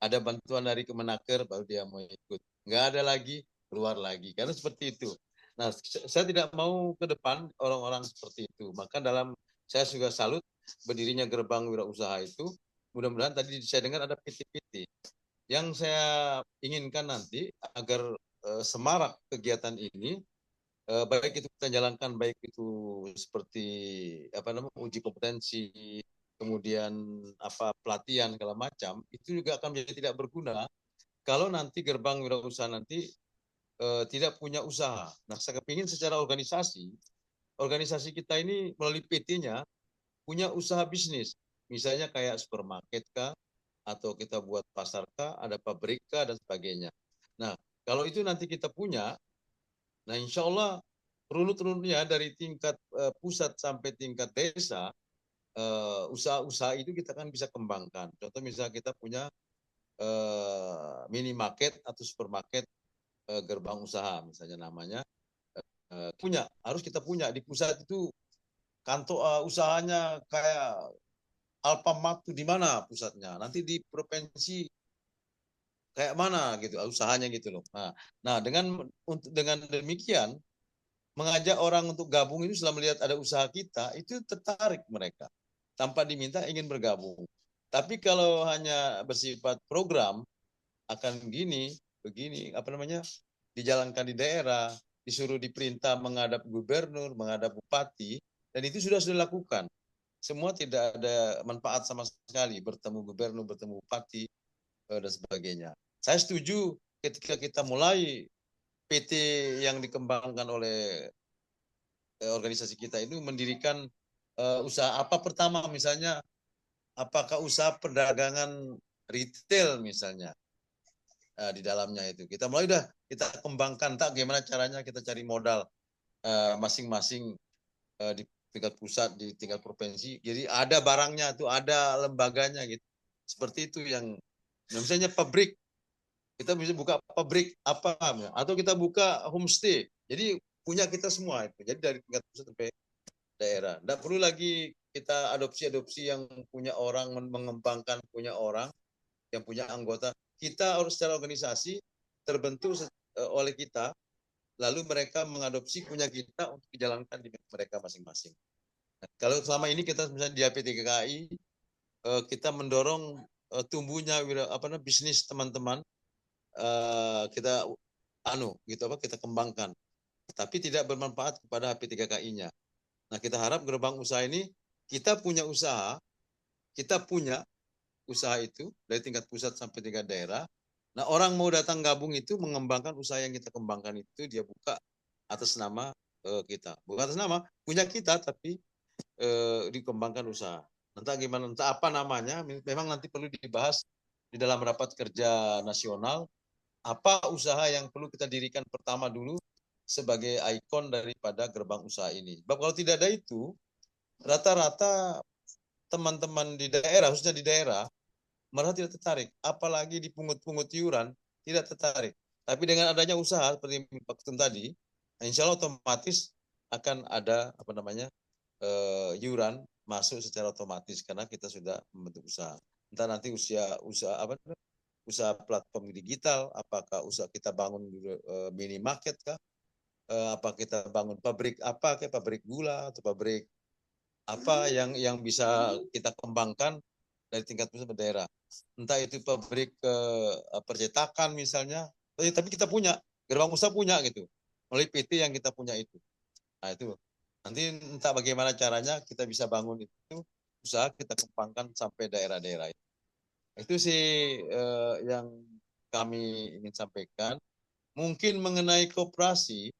ada bantuan dari Kemenaker baru dia mau ikut. Nggak ada lagi, keluar lagi. Karena seperti itu. Nah, saya tidak mau ke depan orang-orang seperti itu. Maka saya juga salut berdirinya gerbang wirausaha itu. Mudah-mudahan tadi saya dengar ada PT-PT. Yang saya inginkan nanti agar semarak kegiatan ini, baik itu kita jalankan, baik itu seperti uji kompetensi, kemudian pelatihan segala macam, itu juga akan menjadi tidak berguna kalau nanti gerbang wirausaha nanti tidak punya usaha. Nah, saya kepingin secara organisasi kita ini melalui PT-nya punya usaha bisnis, misalnya kayak supermarket kah, atau kita buat pasar kah, ada pabrik kah, dan sebagainya. Nah, Kalau itu nanti kita punya, nah insya Allah runut-runutnya dari tingkat pusat sampai tingkat desa, usaha-usaha itu kita kan bisa kembangkan. Contoh misalnya kita punya minimarket atau supermarket gerbang usaha misalnya namanya, harus kita punya di pusat itu kantor usahanya kayak Alfamart itu di mana pusatnya, nanti di provinsi kayak mana gitu usahanya gitu loh. Nah dengan demikian mengajak orang untuk gabung itu setelah melihat ada usaha kita itu tertarik mereka tanpa diminta ingin bergabung. Tapi kalau hanya bersifat program akan begini apa namanya dijalankan di daerah, disuruh diperintah menghadap gubernur, menghadap bupati, dan itu sudah dilakukan. Semua tidak ada manfaat sama sekali bertemu gubernur, bertemu bupati dan sebagainya. Saya setuju ketika kita mulai PT yang dikembangkan oleh organisasi kita itu mendirikan usaha apa pertama misalnya apakah usaha perdagangan retail misalnya di dalamnya itu kita mulai udah kita kembangkan tak gimana caranya kita cari modal masing-masing di tingkat pusat di tingkat provinsi jadi ada barangnya tuh ada lembaganya gitu seperti itu yang misalnya pabrik kita bisa buka pabrik apa atau kita buka homestay jadi punya kita semua itu jadi dari tingkat pusat sampai daerah tidak perlu lagi kita adopsi yang punya orang mengembangkan punya orang yang punya anggota kita harus secara organisasi terbentuk oleh kita lalu mereka mengadopsi punya kita untuk dijalankan di mereka masing-masing. Nah, kalau selama ini kita misalnya di APTKI kita mendorong tumbuhnya bisnis teman-teman kita kita kembangkan tapi tidak bermanfaat kepada HP3KI-nya. Nah, kita harap gerbang usaha ini kita punya usaha itu dari tingkat pusat sampai tingkat daerah. Nah, orang mau datang gabung itu mengembangkan usaha yang kita kembangkan itu dia buka atas nama kita. Bukan atas nama punya kita tapi dikembangkan usaha. Entah apa namanya, memang nanti perlu dibahas di dalam rapat kerja nasional apa usaha yang perlu kita dirikan pertama dulu sebagai ikon daripada gerbang usaha ini. Sebab kalau tidak ada itu, rata-rata teman-teman di daerah, khususnya di daerah, malah tidak tertarik. Apalagi dipungut-pungut iuran, tidak tertarik. Tapi dengan adanya usaha seperti Pak Ketum tadi, insya Allah otomatis akan ada iuran masuk secara otomatis karena kita sudah membentuk usaha. Entah nanti usaha platform digital, apakah usaha kita bangun minimarket kah, apa kita bangun pabrik apa kayak pabrik gula atau pabrik apa yang bisa kita kembangkan dari tingkat pusat ke daerah. Entah itu pabrik percetakan misalnya, tapi kita punya, gerbang usaha punya gitu, melalui PT yang kita punya itu. Nah itu, nanti entah bagaimana caranya kita bisa bangun itu, usaha kita kembangkan sampai daerah-daerah itu. Itu sih yang kami ingin sampaikan. Mungkin mengenai koperasi,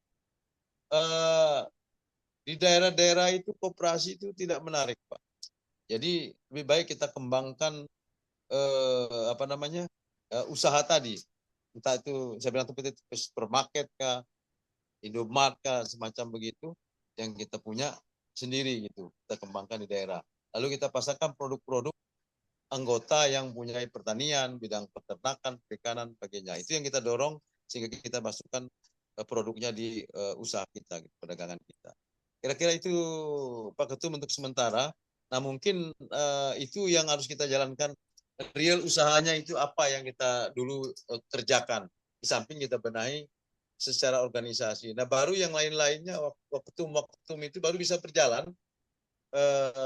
di daerah-daerah itu koperasi itu tidak menarik, Pak. Jadi lebih baik kita kembangkan usaha tadi. Entah itu saya bilang seperti supermarket kah, Indomart kah, semacam begitu yang kita punya sendiri gitu. Kita kembangkan di daerah. Lalu kita pasarkan produk-produk anggota yang punya pertanian, bidang peternakan, perikanan, sebagainya. Itu yang kita dorong sehingga kita masukkan produknya di usaha kita, gitu, perdagangan kita. Kira-kira itu Pak Ketum untuk sementara. Nah mungkin itu yang harus kita jalankan. Real usahanya itu apa yang kita dulu kerjakan. Di samping kita benahi secara organisasi. Nah baru yang lain-lainnya waktu itu baru bisa berjalan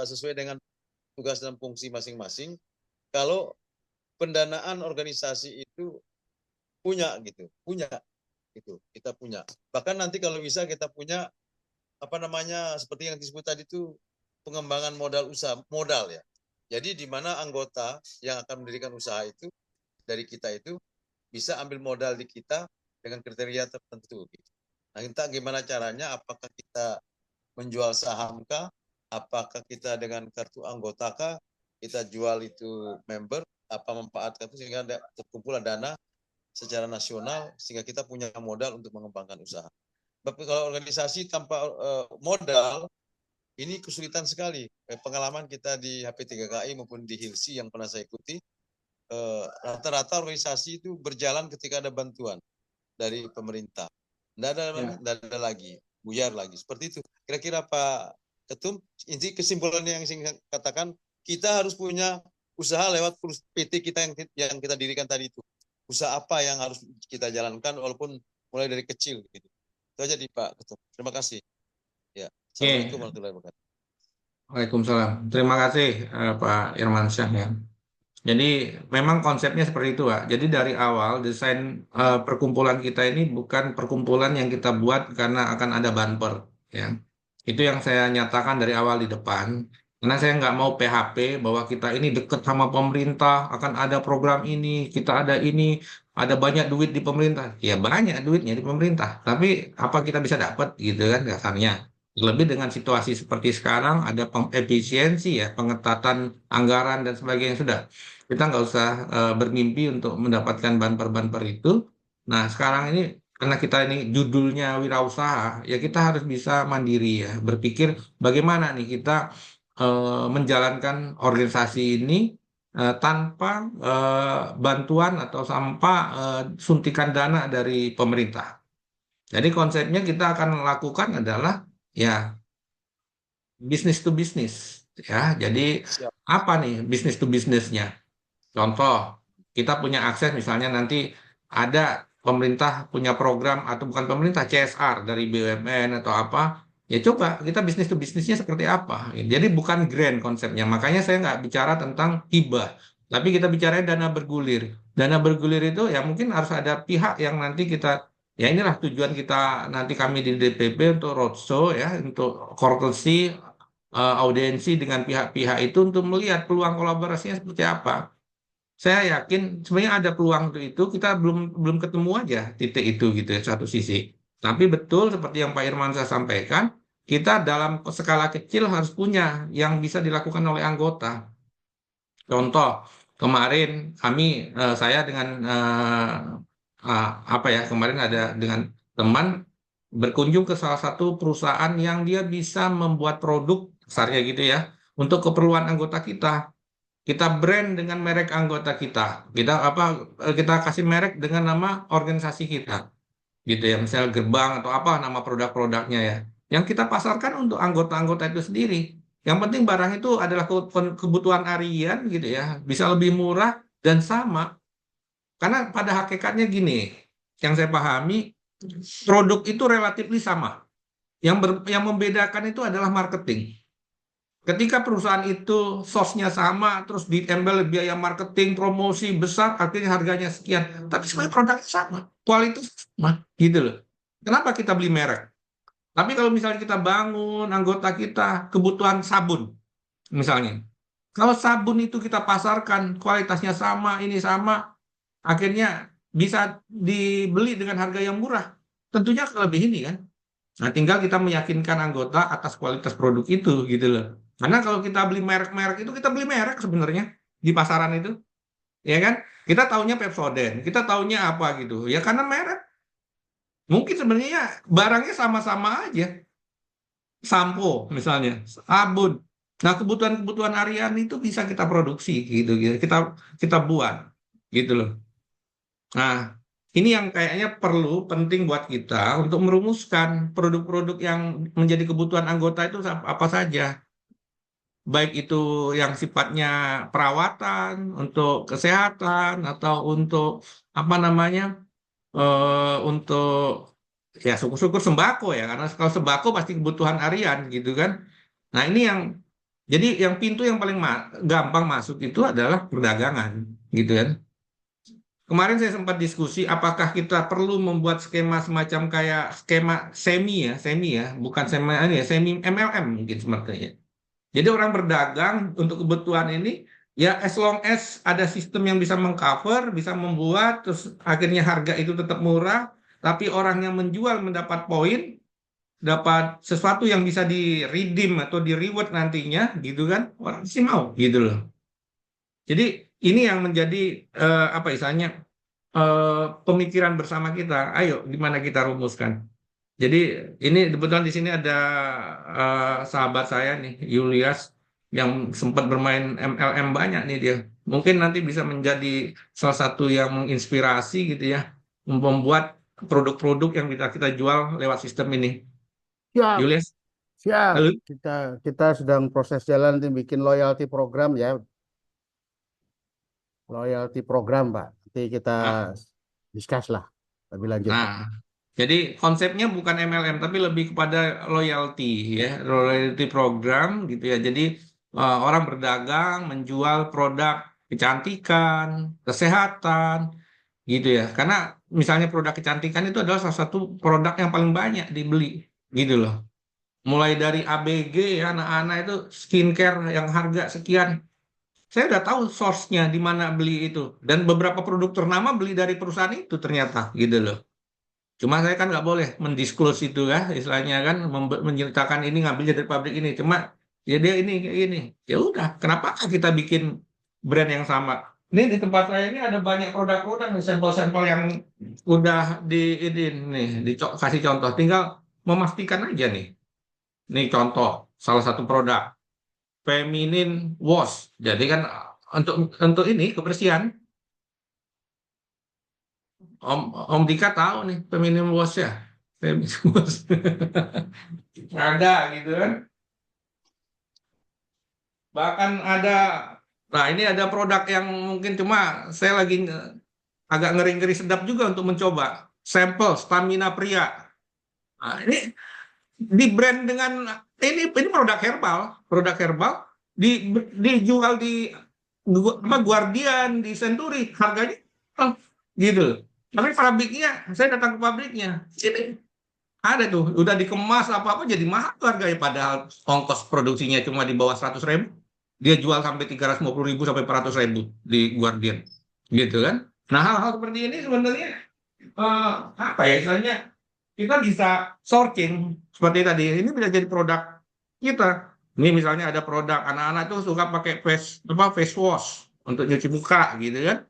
sesuai dengan tugas dan fungsi masing-masing. Kalau pendanaan organisasi itu punya gitu, kita punya. Bahkan nanti kalau bisa kita punya seperti yang disebut tadi itu pengembangan modal ya. Jadi di mana anggota yang akan mendirikan usaha itu dari kita itu bisa ambil modal di kita dengan kriteria tertentu. Nah, entah gimana caranya, apakah kita menjual saham kah, apakah kita dengan kartu anggota kah, kita jual itu member, apa manfaatkan itu sehingga terkumpul dana secara nasional sehingga kita punya modal untuk mengembangkan usaha. Tapi kalau organisasi tanpa modal ini kesulitan sekali. Pengalaman kita di HP3KI maupun di Hilsi yang pernah saya ikuti, rata-rata organisasi itu berjalan ketika ada bantuan dari pemerintah. Tidak ada lagi, buyar lagi. Seperti itu. Kira-kira Pak Ketum, inti kesimpulannya yang saya katakan, kita harus punya usaha lewat PT kita yang kita dirikan tadi itu. Usaha apa yang harus kita jalankan walaupun mulai dari kecil. Gitu. Itu aja di Pak Ketum. Terima kasih. Ya. Assalamualaikum warahmatullahi wabarakatuh. Waalaikumsalam. Terima kasih Pak Irmansyah ya. Jadi memang konsepnya seperti itu, Pak. Jadi dari awal desain perkumpulan kita ini bukan perkumpulan yang kita buat karena akan ada bumper, ya. Itu yang saya nyatakan dari awal di depan. Karena saya nggak mau PHP bahwa kita ini dekat sama pemerintah, akan ada program ini, kita ada ini, ada banyak duit di pemerintah. Ya banyak duitnya di pemerintah, tapi apa kita bisa dapat gitu kan kasarnya. Lebih dengan situasi seperti sekarang, ada efisiensi ya, pengetatan anggaran dan sebagainya sudah. Kita nggak usah bermimpi untuk mendapatkan bumper-bumper itu. Nah, sekarang ini karena kita ini judulnya wirausaha, ya kita harus bisa mandiri ya, berpikir bagaimana nih kita menjalankan organisasi ini tanpa bantuan atau tanpa suntikan dana dari pemerintah. Jadi konsepnya kita akan lakukan adalah ya bisnis to bisnis ya. Jadi apa nih bisnis to bisnisnya? Contoh, kita punya akses misalnya nanti ada pemerintah punya program atau bukan pemerintah CSR dari BUMN atau apa, ya coba kita bisnis to bisnisnya seperti apa. Jadi bukan grant konsepnya, makanya saya nggak bicara tentang hibah, tapi kita bicara dana bergulir. Dana bergulir itu ya mungkin harus ada pihak yang nanti kita, ya inilah tujuan kita nanti kami di DPP untuk roadshow ya, untuk courtesy, audiensi dengan pihak-pihak itu untuk melihat peluang kolaborasinya seperti apa. Saya yakin sebenarnya ada peluang untuk itu, kita belum ketemu aja titik itu gitu ya satu sisi. Tapi betul seperti yang Pak Irmansyah sampaikan, kita dalam skala kecil harus punya yang bisa dilakukan oleh anggota. Contoh, kemarin saya dengan kemarin ada dengan teman berkunjung ke salah satu perusahaan yang dia bisa membuat produk kasarnya gitu ya untuk keperluan anggota kita. Kita brand dengan merek anggota kita. Kita kasih merek dengan nama organisasi kita. Gitu ya, misalnya gerbang atau apa nama produk-produknya ya. Yang kita pasarkan untuk anggota-anggota itu sendiri. Yang penting barang itu adalah kebutuhan harian gitu ya, bisa lebih murah dan sama. Karena pada hakikatnya gini, yang saya pahami produk itu relatif sama. Yang membedakan itu adalah marketing. Ketika perusahaan itu source-nya sama, terus ditempel biaya marketing, promosi besar, akhirnya harganya sekian. Tapi sebenarnya produknya sama, kualitas sama, gitu loh. Kenapa kita beli merek? Tapi kalau misalnya kita bangun anggota kita kebutuhan sabun, misalnya. Kalau sabun itu kita pasarkan, kualitasnya sama, ini sama, akhirnya bisa dibeli dengan harga yang murah. Tentunya lebih ini kan. Nah, tinggal kita meyakinkan anggota atas kualitas produk itu, gitu loh. Karena kalau kita beli merek-merek itu, kita beli merek sebenarnya di pasaran itu. Ya kan? Kita taunya Pepsodent, kita taunya apa gitu. Ya karena merek. Mungkin sebenarnya barangnya sama-sama aja. Sampo misalnya, sabun. Nah, kebutuhan-kebutuhan harian itu bisa kita produksi gitu. Kita buat gitu loh. Nah, ini yang kayaknya penting buat kita untuk merumuskan produk-produk yang menjadi kebutuhan anggota itu apa saja. Baik itu yang sifatnya perawatan, untuk kesehatan, atau untuk apa namanya, untuk ya syukur-syukur sembako ya, karena kalau sembako pasti kebutuhan harian gitu kan. Nah ini jadi yang pintu yang paling gampang masuk itu adalah perdagangan gitu kan. Kemarin saya sempat diskusi apakah kita perlu membuat skema semacam kayak skema semi ya, bukan semi MLM mungkin sepertinya. Jadi orang berdagang untuk kebutuhan ini, ya as long as ada sistem yang bisa mengcover, bisa membuat, terus akhirnya harga itu tetap murah, tapi orang yang menjual mendapat poin, dapat sesuatu yang bisa di-redeem atau di-reward nantinya, gitu kan, orang sih mau, gitu loh. Jadi ini yang menjadi, istilahnya, pemikiran bersama kita. Ayo, gimana kita rumuskan? Jadi ini kebetulan di sini ada sahabat saya nih, Julius, yang sempat bermain MLM banyak nih dia. Mungkin nanti bisa menjadi salah satu yang menginspirasi gitu ya, membuat produk-produk yang bisa kita jual lewat sistem ini. Siap, Julius, siap. halo? Kita sedang proses jalan untuk bikin loyalty program ya. Loyalty program, Pak. Nanti kita Nah, discuss lah lebih lanjut. nah, jadi konsepnya bukan MLM tapi lebih kepada loyalty ya, loyalty program gitu ya. Jadi orang berdagang, menjual produk kecantikan, kesehatan gitu ya. Karena misalnya produk kecantikan itu adalah salah satu produk yang paling banyak dibeli gitu loh. Mulai dari ABG ya, anak-anak itu skincare yang harga sekian. Saya udah tahu source-nya di mana beli itu. Dan beberapa produk ternama beli dari perusahaan itu ternyata gitu loh. Cuma saya kan nggak boleh mendisclose itu ya, istilahnya kan menceritakan ini ngambilnya dari pabrik ini. Cuma ya dia ini kayak gini. Ya udah, kenapa kita bikin brand yang sama? Ini di tempat saya ini ada banyak produk-produk nih, sampel-sampel yang udah ini nih, kasih contoh. Tinggal memastikan aja nih. Nih contoh salah satu produk Feminine Wash. Jadi kan untuk ini kebersihan. Om Dika tahu nih Feminine Wash ya. Feminine Wash. Ada gitu kan. Bahkan ada, nah ini ada produk yang mungkin cuma saya lagi agak ngeri-ngeri sedap juga untuk mencoba. Sampel Stamina Pria. Nah, ini di brand dengan ini produk herbal dijual di Guardian, di Century, harganya gitu. Tapi pabriknya, saya datang ke pabriknya, ini ada tuh, udah dikemas apa-apa jadi mahal tuh harganya, padahal ongkos produksinya cuma di bawah 100.000, dia jual sampai 350.000 sampai 400.000 di Guardian, gitu kan? Nah hal-hal seperti ini sebenarnya apa ya istilahnya, kita bisa sorting seperti tadi. Ini bisa jadi produk kita. Ini misalnya ada produk anak-anak tuh suka pakai face wash untuk nyuci muka gitu kan.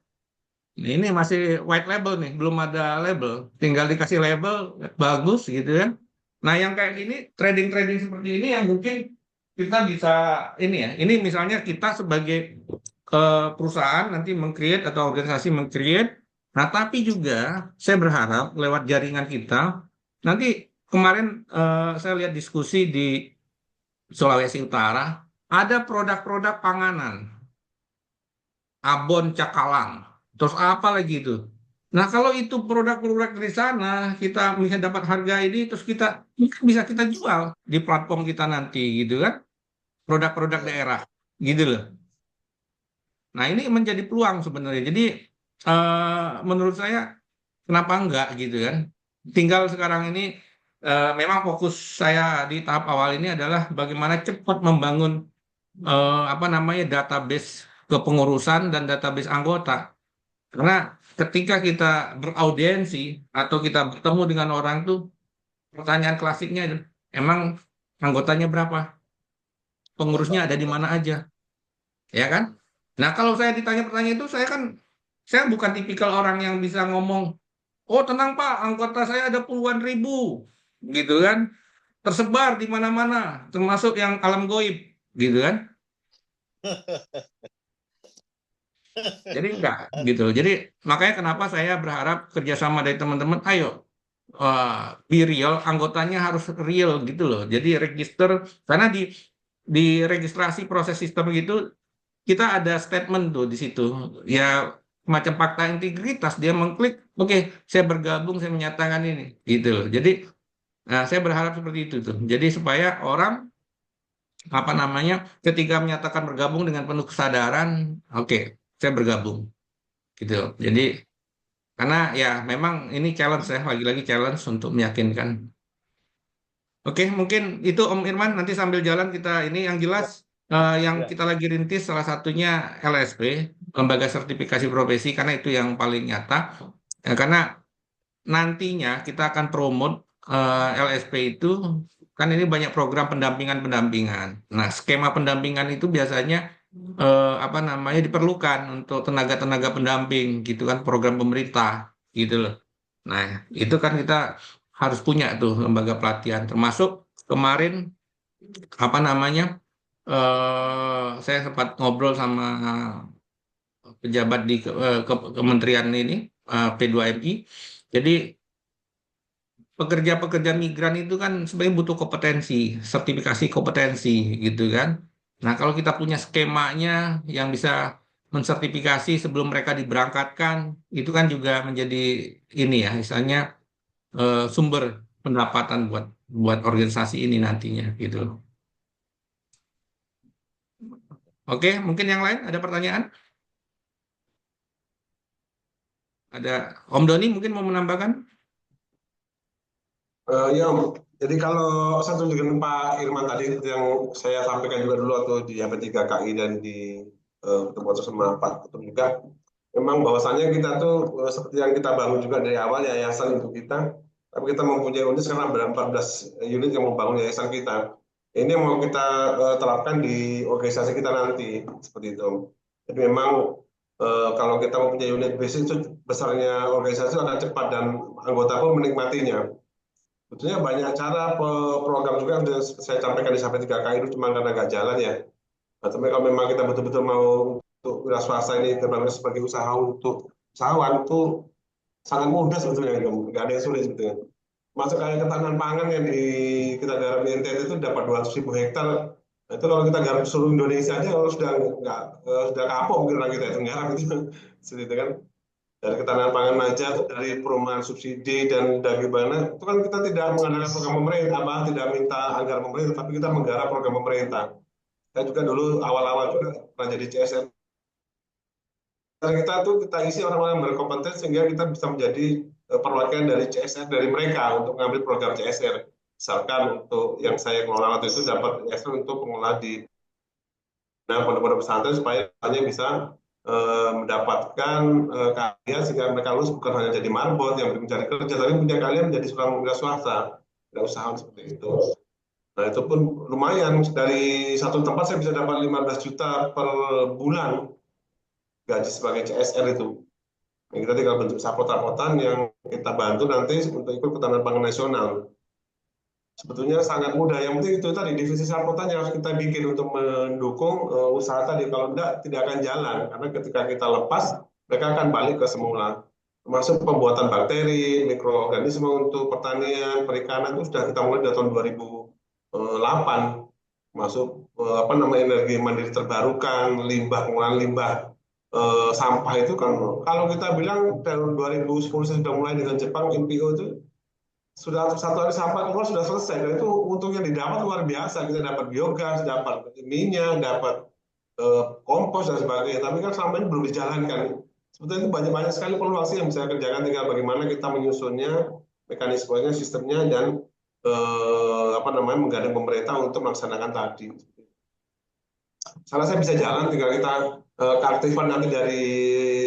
Ini masih white label nih, belum ada label. Tinggal dikasih label bagus gitu kan. Nah, yang kayak gini trading seperti ini yang mungkin kita bisa ini ya. Ini misalnya kita sebagai perusahaan nanti meng-create atau organisasi meng-create. Nah, tapi juga saya berharap lewat jaringan kita nanti kemarin saya lihat diskusi di Sulawesi Utara ada produk-produk panganan. Abon Cakalang. Terus apa lagi itu? Nah, kalau itu produk-produk dari sana, kita bisa dapat harga ini, terus bisa kita jual di platform kita nanti, gitu kan? Produk-produk daerah, gitu loh. Nah, ini menjadi peluang sebenarnya. Jadi, menurut saya, kenapa enggak, gitu kan? Tinggal sekarang ini, memang fokus saya di tahap awal ini adalah bagaimana cepat membangun database kepengurusan dan database anggota. Karena ketika kita beraudiensi atau kita bertemu dengan orang tuh, pertanyaan klasiknya, emang anggotanya berapa? Pengurusnya ada di mana aja? Ya kan? Nah, kalau saya ditanya pertanyaan itu, saya bukan tipikal orang yang bisa ngomong, oh tenang Pak, anggota saya ada puluhan ribu, gitu kan? Tersebar di mana-mana, termasuk yang alam goib, gitu kan? Jadi enggak gitu. Jadi makanya kenapa saya berharap kerjasama dari teman-teman. Ayo be real, anggotanya harus real gitu loh. Jadi register karena di registrasi proses sistem gitu kita ada statement tuh di situ. Ya macam fakta integritas, dia mengklik, oke, saya bergabung, saya menyatakan ini gitu loh. Jadi saya berharap seperti itu tuh. Jadi supaya orang ketika menyatakan bergabung dengan penuh kesadaran, oke, saya bergabung gitu. Jadi karena ya memang ini challenge ya, lagi-lagi challenge untuk meyakinkan. Oke, mungkin itu Om Irman, nanti sambil jalan kita ini yang jelas yang kita lagi rintis salah satunya LSP, Lembaga Sertifikasi Profesi, karena itu yang paling nyata. Karena nantinya kita akan promote LSP itu, kan ini banyak program pendampingan. Nah, skema pendampingan itu biasanya apa namanya diperlukan untuk tenaga-tenaga pendamping gitu kan program pemerintah gitu loh. Nah, itu kan kita harus punya tuh lembaga pelatihan termasuk kemarin apa namanya saya sempat ngobrol sama pejabat di kementerian ini P2MI. Jadi pekerja-pekerja migran itu kan sebenarnya butuh kompetensi, sertifikasi kompetensi gitu kan. Nah, kalau kita punya skemanya yang bisa mensertifikasi sebelum mereka diberangkatkan, itu kan juga menjadi ini ya, misalnya sumber pendapatan buat buat organisasi ini nantinya gitu. Oke, mungkin yang lain ada pertanyaan? Ada Om Doni mungkin mau menambahkan? Ya, Om. Jadi kalau satu dengan Pak Irman tadi itu yang saya sampaikan juga dulu atau di AP3KI dan di pertemuan sama Pak Ketum juga, memang bahwasannya kita tuh seperti yang kita bangun juga dari awal yayasan untuk kita, tapi kita mempunyai unit sekarang ada 14 unit yang membangun yayasan kita. Ini yang mau kita terapkan di organisasi kita nanti seperti itu. Jadi memang kalau kita mempunyai unit basic itu besarnya organisasi akan cepat dan anggota pun menikmatinya. Sebetulnya banyak cara program juga yang sudah saya sampaikan di sampai 3K itu cuma karena nggak jalan ya. Nah, tapi kalau memang kita betul-betul mau untuk wira swasta ini terbangun sebagai usaha untuk usahawan itu sangat mudah sebetulnya, nggak ada yang sulit sebetulnya. Masuk kayak ketahanan pangan yang kita garap di NTT itu dapat 200.000 hektar. Nah, itu kalau kita garap seluruh Indonesia aja kalau sudah nggak sudah kapok mungkin orang kita itu garap itu, seperti itu kan. Dari ketahanan pangan aja, dari perumahan subsidi dan dari mana itu kan kita tidak mengandalkan program pemerintah, tidak minta anggaran pemerintah, tapi kita menggarap program pemerintah. Saya juga dulu awal-awal juga pernah jadi CSR. Kita tuh kita isi orang-orang yang berkompeten sehingga kita bisa menjadi perwakilan dari CSR dari mereka untuk mengambil program CSR. Misalkan untuk yang saya kelola waktu itu dapat CSR untuk pengelola di pondok-pondok pesantren supaya hanya bisa mendapatkan karya sehingga mereka lulus bukan hanya jadi marbot yang mencari kerja, tapi punya kalian menjadi seorang wira swasta, tidak usaha seperti itu. Nah itu pun lumayan, dari satu tempat saya bisa dapat 15 juta per bulan gaji sebagai CSR itu. Nah, kita tinggal bentuk sapot-sapotan yang kita bantu nanti untuk ikut ketahanan pangan nasional. Sebetulnya sangat mudah, yang penting itu tadi divisi sapotan yang harus kita bikin untuk mendukung usaha tadi. Kalau tidak akan jalan, karena ketika kita lepas mereka akan balik ke semula, termasuk pembuatan bakteri, mikroorganisme untuk pertanian, perikanan itu sudah kita mulai dari tahun 2008, masuk apa namanya energi mandiri terbarukan, limbah, pengolahan limbah sampah itu kan kalau kita bilang tahun 2010 sudah mulai dengan Jepang MPO itu sudah satu hari sampah keluar sudah selesai dan itu untungnya didapat luar biasa, kita dapat biogas, dapat minyak, dapat kompos dan sebagainya, tapi kan selama ini belum dijalankan. Sebetulnya itu banyak sekali peluang sih yang bisa kerjakan, tinggal bagaimana kita menyusunnya, mekanismenya, sistemnya, dan apa namanya menggandeng pemerintah untuk melaksanakan tadi. Salah saya bisa jalan, tinggal kita keaktifan nanti dari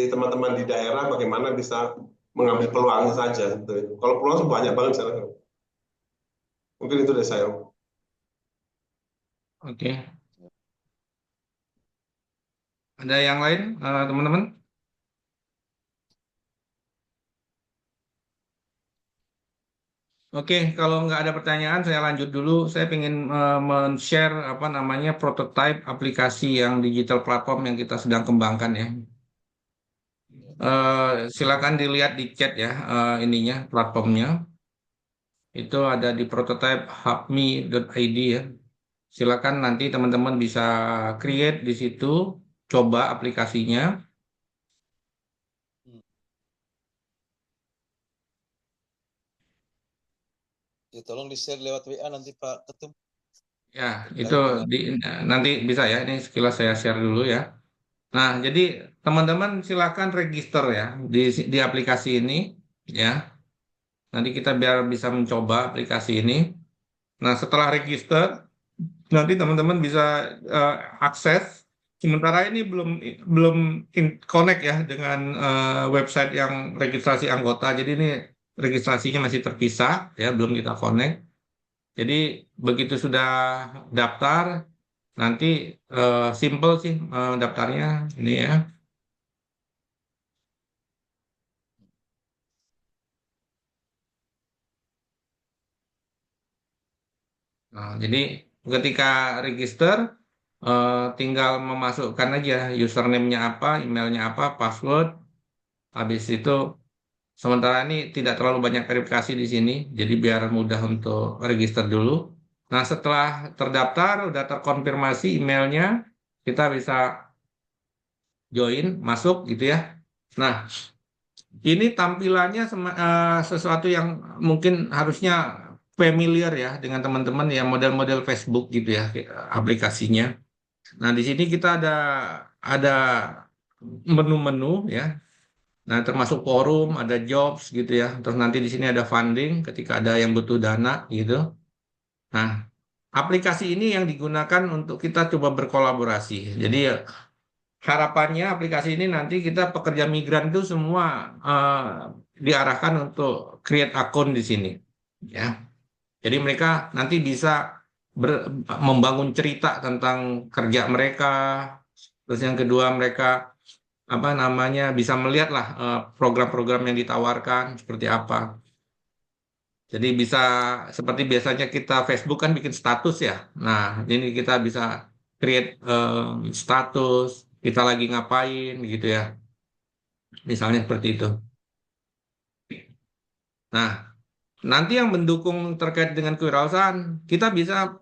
teman-teman di daerah bagaimana bisa mengambil peluangnya saja. Kalau peluang itu banyak banget sekarang. Mungkin itu dari saya. Oke. Ada yang lain, teman-teman? Oke, kalau nggak ada pertanyaan, saya lanjut dulu. Saya ingin men-share apa namanya prototype aplikasi yang digital platform yang kita sedang kembangkan ya. Silakan dilihat di chat ya ininya platformnya. Itu ada di prototype hubme.id ya. Silakan nanti teman-teman bisa create di situ, coba aplikasinya. Ya, tolong di-share lewat WA nanti Pak Ketum. Ya, itu nanti bisa ya. Ini sekilas saya share dulu ya. Nah, jadi teman-teman silakan register ya di aplikasi ini ya. Nanti kita biar bisa mencoba aplikasi ini. Nah, setelah register, nanti teman-teman bisa akses. Sementara ini belum connect ya dengan website yang registrasi anggota. Jadi ini registrasinya masih terpisah ya, belum kita connect. Jadi begitu sudah daftar, Nanti simple sih daftarnya ini ya. Nah, jadi ketika register tinggal memasukkan aja username-nya apa, emailnya apa, password. Habis itu sementara ini tidak terlalu banyak verifikasi di sini, jadi biar mudah untuk register dulu. Nah, setelah terdaftar, udah terkonfirmasi emailnya, kita bisa join, masuk gitu ya. Nah, ini tampilannya sesuatu yang mungkin harusnya familiar ya dengan teman-teman ya, model-model Facebook gitu ya aplikasinya. Nah, di sini kita ada menu-menu ya. Nah, termasuk forum, ada jobs gitu ya. Terus nanti di sini ada funding ketika ada yang butuh dana gitu. Nah, aplikasi ini yang digunakan untuk kita coba berkolaborasi. Jadi ya, harapannya aplikasi ini nanti kita pekerja migran itu semua diarahkan untuk create akun di sini. Ya, jadi mereka nanti bisa membangun cerita tentang kerja mereka. Terus yang kedua mereka apa namanya bisa melihat lah program-program yang ditawarkan seperti apa. Jadi bisa seperti biasanya kita Facebook kan bikin status ya. Nah, ini kita bisa create status, kita lagi ngapain gitu ya. Misalnya seperti itu. Nah, nanti yang mendukung terkait dengan kewirausahaan, kita bisa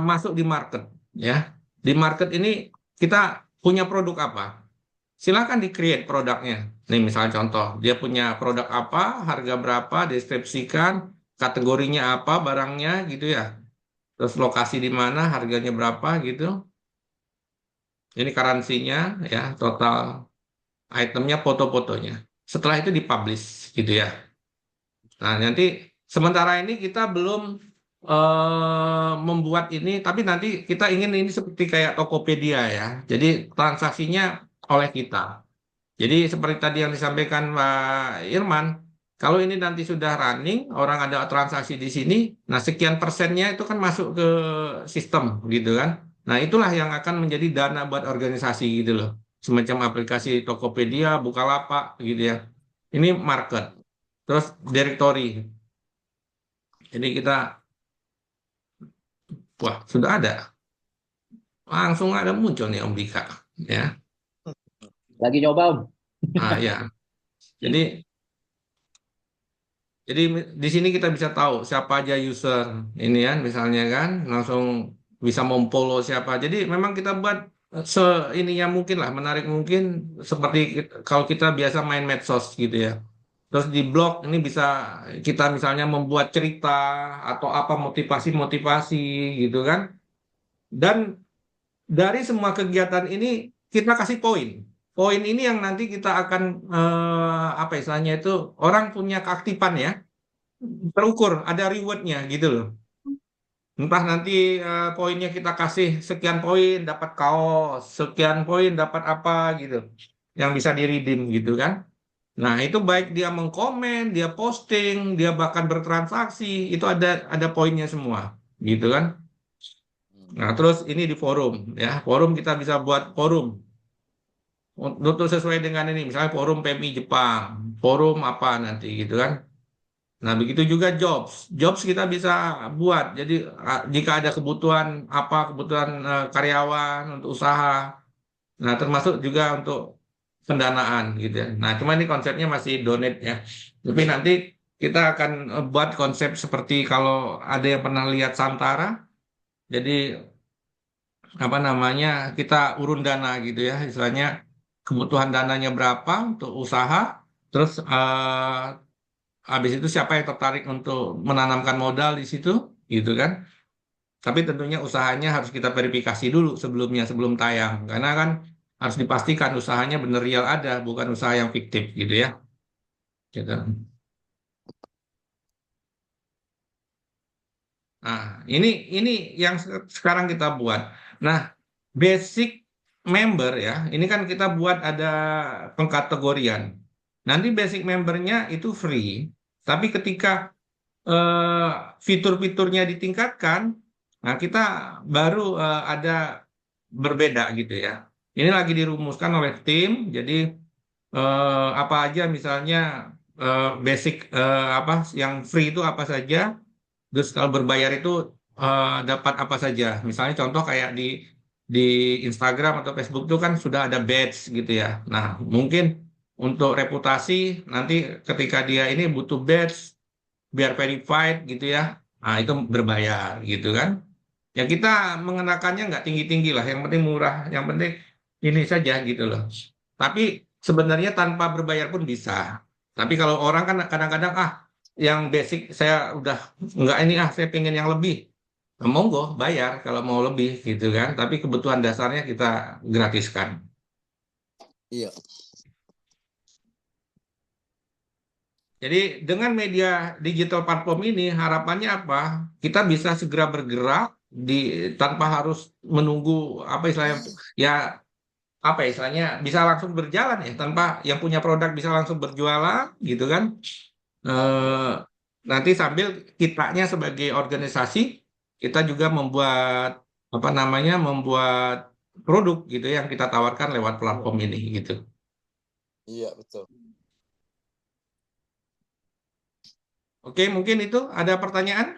masuk di market ya. Di market ini kita punya produk apa? Silakan di-create produknya. Nih misalnya contoh, dia punya produk apa, harga berapa, deskripsikan, kategorinya apa, barangnya gitu ya. Terus lokasi di mana, harganya berapa gitu. Ini karansinya ya, total itemnya, foto-fotonya. Setelah itu dipublish gitu ya. Nah, nanti sementara ini kita belum membuat ini, tapi nanti kita ingin ini seperti kayak Tokopedia ya. Jadi transaksinya oleh kita. Jadi seperti tadi yang disampaikan Pak Irman, kalau ini nanti sudah running, orang ada transaksi di sini, nah sekian persennya itu kan masuk ke sistem gitu kan. Nah itulah yang akan menjadi dana buat organisasi gitu loh. Semacam aplikasi Tokopedia, Bukalapak gitu ya. Ini market. Terus directory. Jadi kita, wah sudah ada. Langsung ada muncul nih Om Dika. Ya. Lagi nyoba, Om. Nah ya. Jadi di sini kita bisa tahu siapa aja user ini kan, misalnya kan, langsung bisa memfollow siapa. Jadi memang kita buat ininya mungkin lah, menarik mungkin seperti kalau kita biasa main medsos gitu ya. Terus di blog ini bisa kita misalnya membuat cerita atau apa motivasi-motivasi gitu kan. Dan dari semua kegiatan ini kita kasih poin. Poin ini yang nanti kita akan apa istilahnya itu orang punya keaktifan ya terukur, ada rewardnya gitu loh. Entah nanti poinnya kita kasih sekian poin dapat kaos, sekian poin dapat apa gitu, yang bisa di-redeem gitu kan. Nah itu baik dia mengkomen, dia posting, dia bahkan bertransaksi, itu ada poinnya semua gitu kan. Nah terus ini di forum ya, forum kita bisa buat forum untuk sesuai dengan ini, misalnya forum PMI Jepang, forum apa nanti gitu kan. Nah, begitu juga jobs. Jobs kita bisa buat. Jadi, jika ada kebutuhan apa, kebutuhan karyawan untuk usaha. Nah, termasuk juga untuk pendanaan gitu ya. Nah, cuma ini konsepnya masih donate ya. Tapi nanti kita akan buat konsep seperti kalau ada yang pernah lihat Santara. Jadi, apa namanya, kita urun dana gitu ya. Istilahnya kebutuhan dananya berapa untuk usaha. Terus habis itu siapa yang tertarik untuk menanamkan modal di situ, gitu kan? Tapi tentunya usahanya harus kita verifikasi dulu sebelumnya, sebelum tayang. Karena kan harus dipastikan usahanya benar real ada, bukan usaha yang fiktif gitu ya. Gitu. Nah, ini yang sekarang kita buat. Nah, basic member ya, ini kan kita buat ada pengkategorian. Nanti basic membernya itu free, tapi ketika fitur-fiturnya ditingkatkan, nah kita baru ada berbeda gitu ya. Ini lagi dirumuskan oleh tim, jadi apa aja misalnya basic apa yang free itu apa saja, terus kalau berbayar itu dapat apa saja. Misalnya contoh kayak di Instagram atau Facebook itu kan sudah ada badge gitu ya. Nah, mungkin untuk reputasi nanti ketika dia ini butuh badge biar verified gitu ya. Nah, itu berbayar gitu kan. Ya kita mengenakannya nggak tinggi-tinggi lah, yang penting murah, yang penting ini saja gitu loh. Tapi sebenarnya tanpa berbayar pun bisa. Tapi kalau orang kan kadang-kadang yang basic saya udah nggak ini saya pengen yang lebih. Nah, monggo bayar kalau mau lebih gitu kan. Tapi kebutuhan dasarnya kita gratiskan. Iya. Jadi dengan media digital platform ini harapannya apa? Kita bisa segera bergerak tanpa harus menunggu apa istilahnya ya apa ya istilahnya bisa langsung berjalan ya tanpa yang punya produk bisa langsung berjualan gitu kan. Eh, Nanti sambil kitanya sebagai organisasi kita juga membuat apa namanya membuat produk gitu yang kita tawarkan lewat platform ini gitu. Iya, betul. Oke, mungkin itu ada pertanyaan?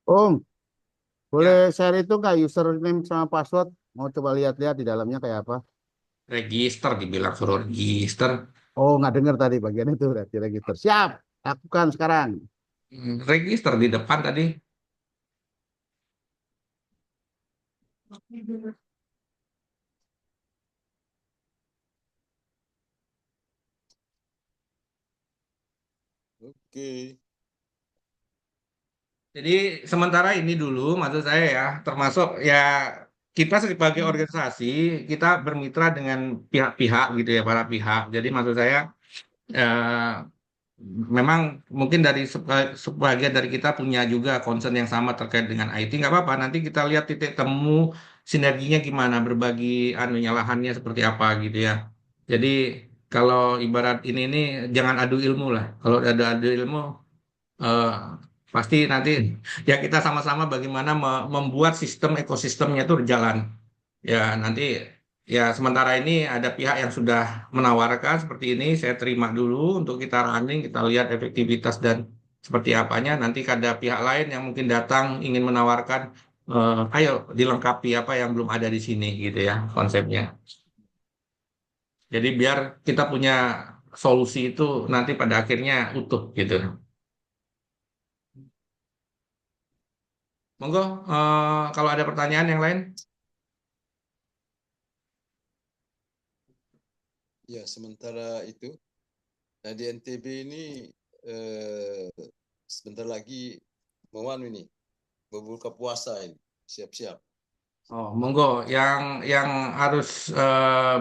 Om, boleh Ya, share itu nggak username sama password? Mau coba lihat-lihat di dalamnya kayak apa? register dibilang suruh register. Oh, nggak dengar tadi bagian itu berarti register. Siap, lakukan sekarang. Register di depan tadi. Oke. Jadi sementara ini dulu maksud saya ya, termasuk ya kita sebagai organisasi kita bermitra dengan pihak-pihak gitu ya, para pihak. Jadi maksud saya eh, memang mungkin dari sebagian dari kita punya juga concern yang sama terkait dengan IT. Nggak apa-apa, nanti kita lihat titik temu sinerginya gimana, berbagi anunya lahannya seperti apa gitu ya. Jadi kalau ibarat ini jangan adu ilmu lah. Kalau ada adu ilmu eh, pasti nanti ya kita sama-sama bagaimana membuat sistem ekosistemnya itu berjalan. Ya nanti ya sementara ini ada pihak yang sudah menawarkan seperti ini, saya terima dulu untuk kita running, kita lihat efektivitas dan seperti apanya. Nanti ada pihak lain yang mungkin datang ingin menawarkan, ayo dilengkapi apa yang belum ada di sini gitu ya konsepnya. Jadi biar kita punya solusi itu nanti pada akhirnya utuh gitu. Monggo, kalau ada pertanyaan yang lain. Ya, sementara itu, nah di NTB ini sebentar lagi mau ini berbuka puasa ini, siap-siap. Oh, monggo yang harus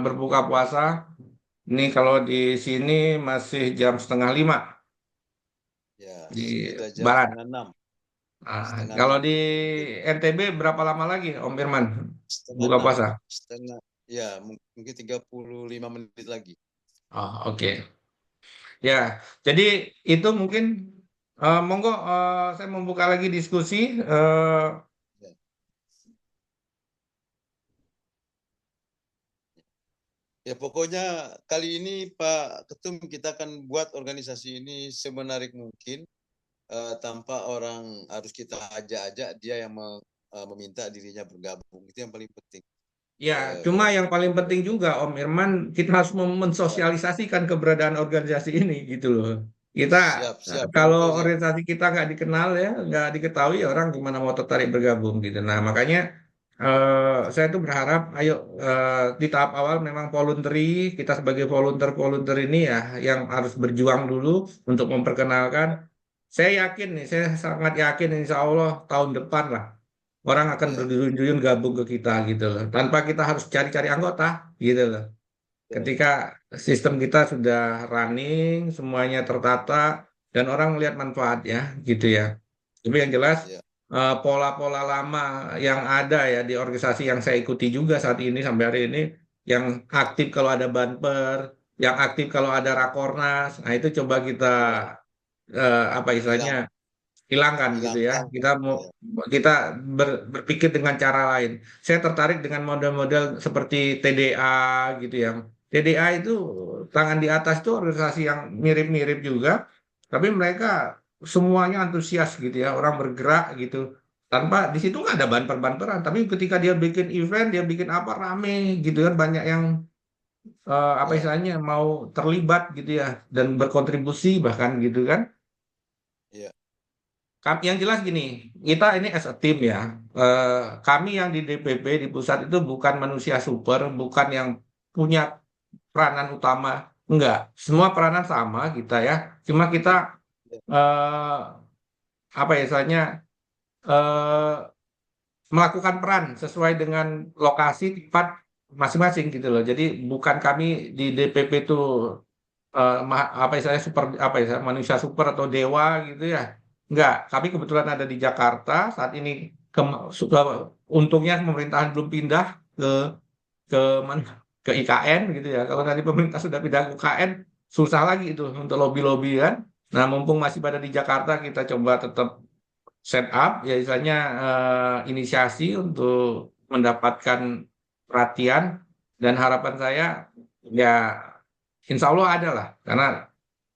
berbuka puasa. Ini kalau di sini masih jam 4:30 Ya, di kita jam barat. 5:06. Ah, Setengah kalau 6. di NTB berapa lama lagi, Om Firman, Setengah buka 6. puasa? Setengah, ya mungkin 35 menit lagi. Oh, oke. Ya, jadi itu mungkin monggo saya membuka lagi diskusi. Ya. Ya, pokoknya kali ini Pak Ketum kita akan buat organisasi ini semenarik mungkin tanpa orang harus kita ajak-ajak dia yang meminta dirinya bergabung. Itu yang paling penting. Ya, cuma yang paling penting juga Om Irman, kita harus mensosialisasikan keberadaan organisasi ini gitu loh. Kita Siap. kalau Contohnya. organisasi kita nggak dikenal ya, nggak diketahui orang gimana mau tertarik bergabung gitu. Nah, makanya saya tuh berharap, ayo di tahap awal memang voluntary, kita sebagai volunteer ini ya yang harus berjuang dulu untuk memperkenalkan. Saya yakin nih, saya sangat yakin insya Allah tahun depan lah orang akan Ya, berduyun-duyun gabung ke kita gitu loh. Tanpa kita harus cari-cari anggota gitu loh. Ketika sistem kita sudah running, semuanya tertata dan orang melihat manfaatnya gitu ya. Tapi yang jelas ya, pola-pola lama yang ada ya di organisasi yang saya ikuti juga saat ini sampai hari ini yang aktif kalau ada banper, yang aktif kalau ada rakornas. Nah, itu coba kita apa istilahnya hilang. hilangkan gitu ya. hilangkan. Kita berpikir dengan cara lain. Saya tertarik dengan model-model seperti TDA gitu ya. TDA itu tangan di atas itu organisasi yang mirip-mirip juga, tapi mereka semuanya antusias gitu ya, orang bergerak gitu. Tanpa di situ nggak ada banper-banperan, tapi ketika dia bikin event, dia bikin apa rame gitu kan, banyak yang apa Ya, istilahnya mau terlibat gitu ya dan berkontribusi bahkan gitu kan. ya, Yang jelas gini, kita ini as a team ya. Kami yang di DPP di pusat itu bukan manusia super, bukan yang punya peranan utama. Enggak, semua peranan sama kita ya. Cuma kita eh, apa ya istilahnya eh, melakukan peran sesuai dengan lokasi tempat masing-masing gitu loh. Jadi bukan kami di DPP itu apa istilahnya super apa ya manusia super atau dewa gitu ya. Enggak, kami kebetulan ada di Jakarta saat ini untungnya pemerintahan belum pindah ke ke mana ke IKN gitu ya. Kalau nanti pemerintah sudah pindah ke IKN susah lagi itu untuk lobby-lobbyan. Nah, mumpung masih pada di Jakarta kita coba tetap set up ya istilahnya inisiasi untuk mendapatkan perhatian dan harapan saya ya insya Allah ada lah karena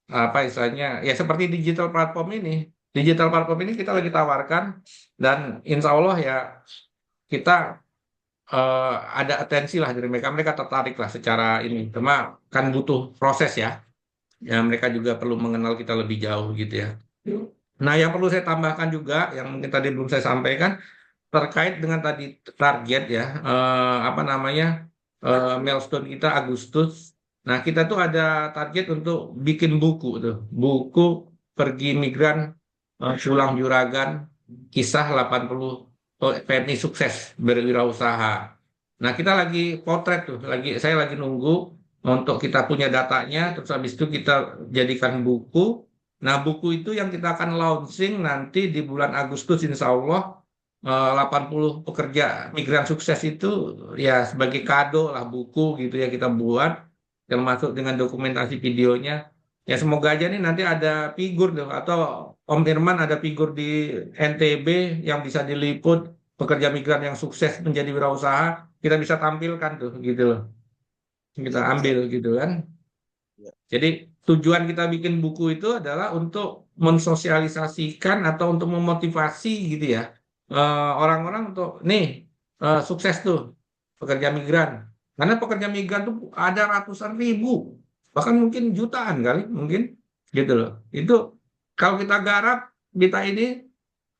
apa istilahnya ya seperti digital platform ini. Digital platform ini kita lagi tawarkan dan insya Allah ya kita ada atensi lah dari mereka. Mereka tertarik lah secara ini. Cuma kan butuh proses ya. Ya mereka juga perlu mengenal kita lebih jauh gitu ya. Nah yang perlu saya tambahkan juga yang mungkin tadi belum saya sampaikan terkait dengan tadi target ya apa namanya milestone kita Agustus. Nah kita tuh ada target untuk bikin buku tuh, buku pergi migran pulang juragan kisah 80 PMI sukses berwirausaha. Nah kita lagi potret tuh, saya lagi nunggu untuk kita punya datanya, terus habis itu kita jadikan buku. Nah buku itu yang kita akan launching nanti di bulan Agustus insya Allah 80 pekerja migran sukses itu ya sebagai kado lah buku gitu ya kita buat termasuk dengan dokumentasi videonya ya semoga aja nih nanti ada figur tuh atau Om Irman ada figur di NTB yang bisa diliput pekerja migran yang sukses menjadi wirausaha kita bisa tampilkan tuh gitu loh kita ya, ambil gitu kan ya. jadi tujuan kita bikin buku itu adalah untuk mensosialisasikan atau untuk memotivasi gitu ya orang-orang untuk nih sukses tuh pekerja migran. Karena pekerja migran tuh ada ratusan ribu, bahkan mungkin jutaan kali mungkin gitu loh. Itu kalau kita garap kita ini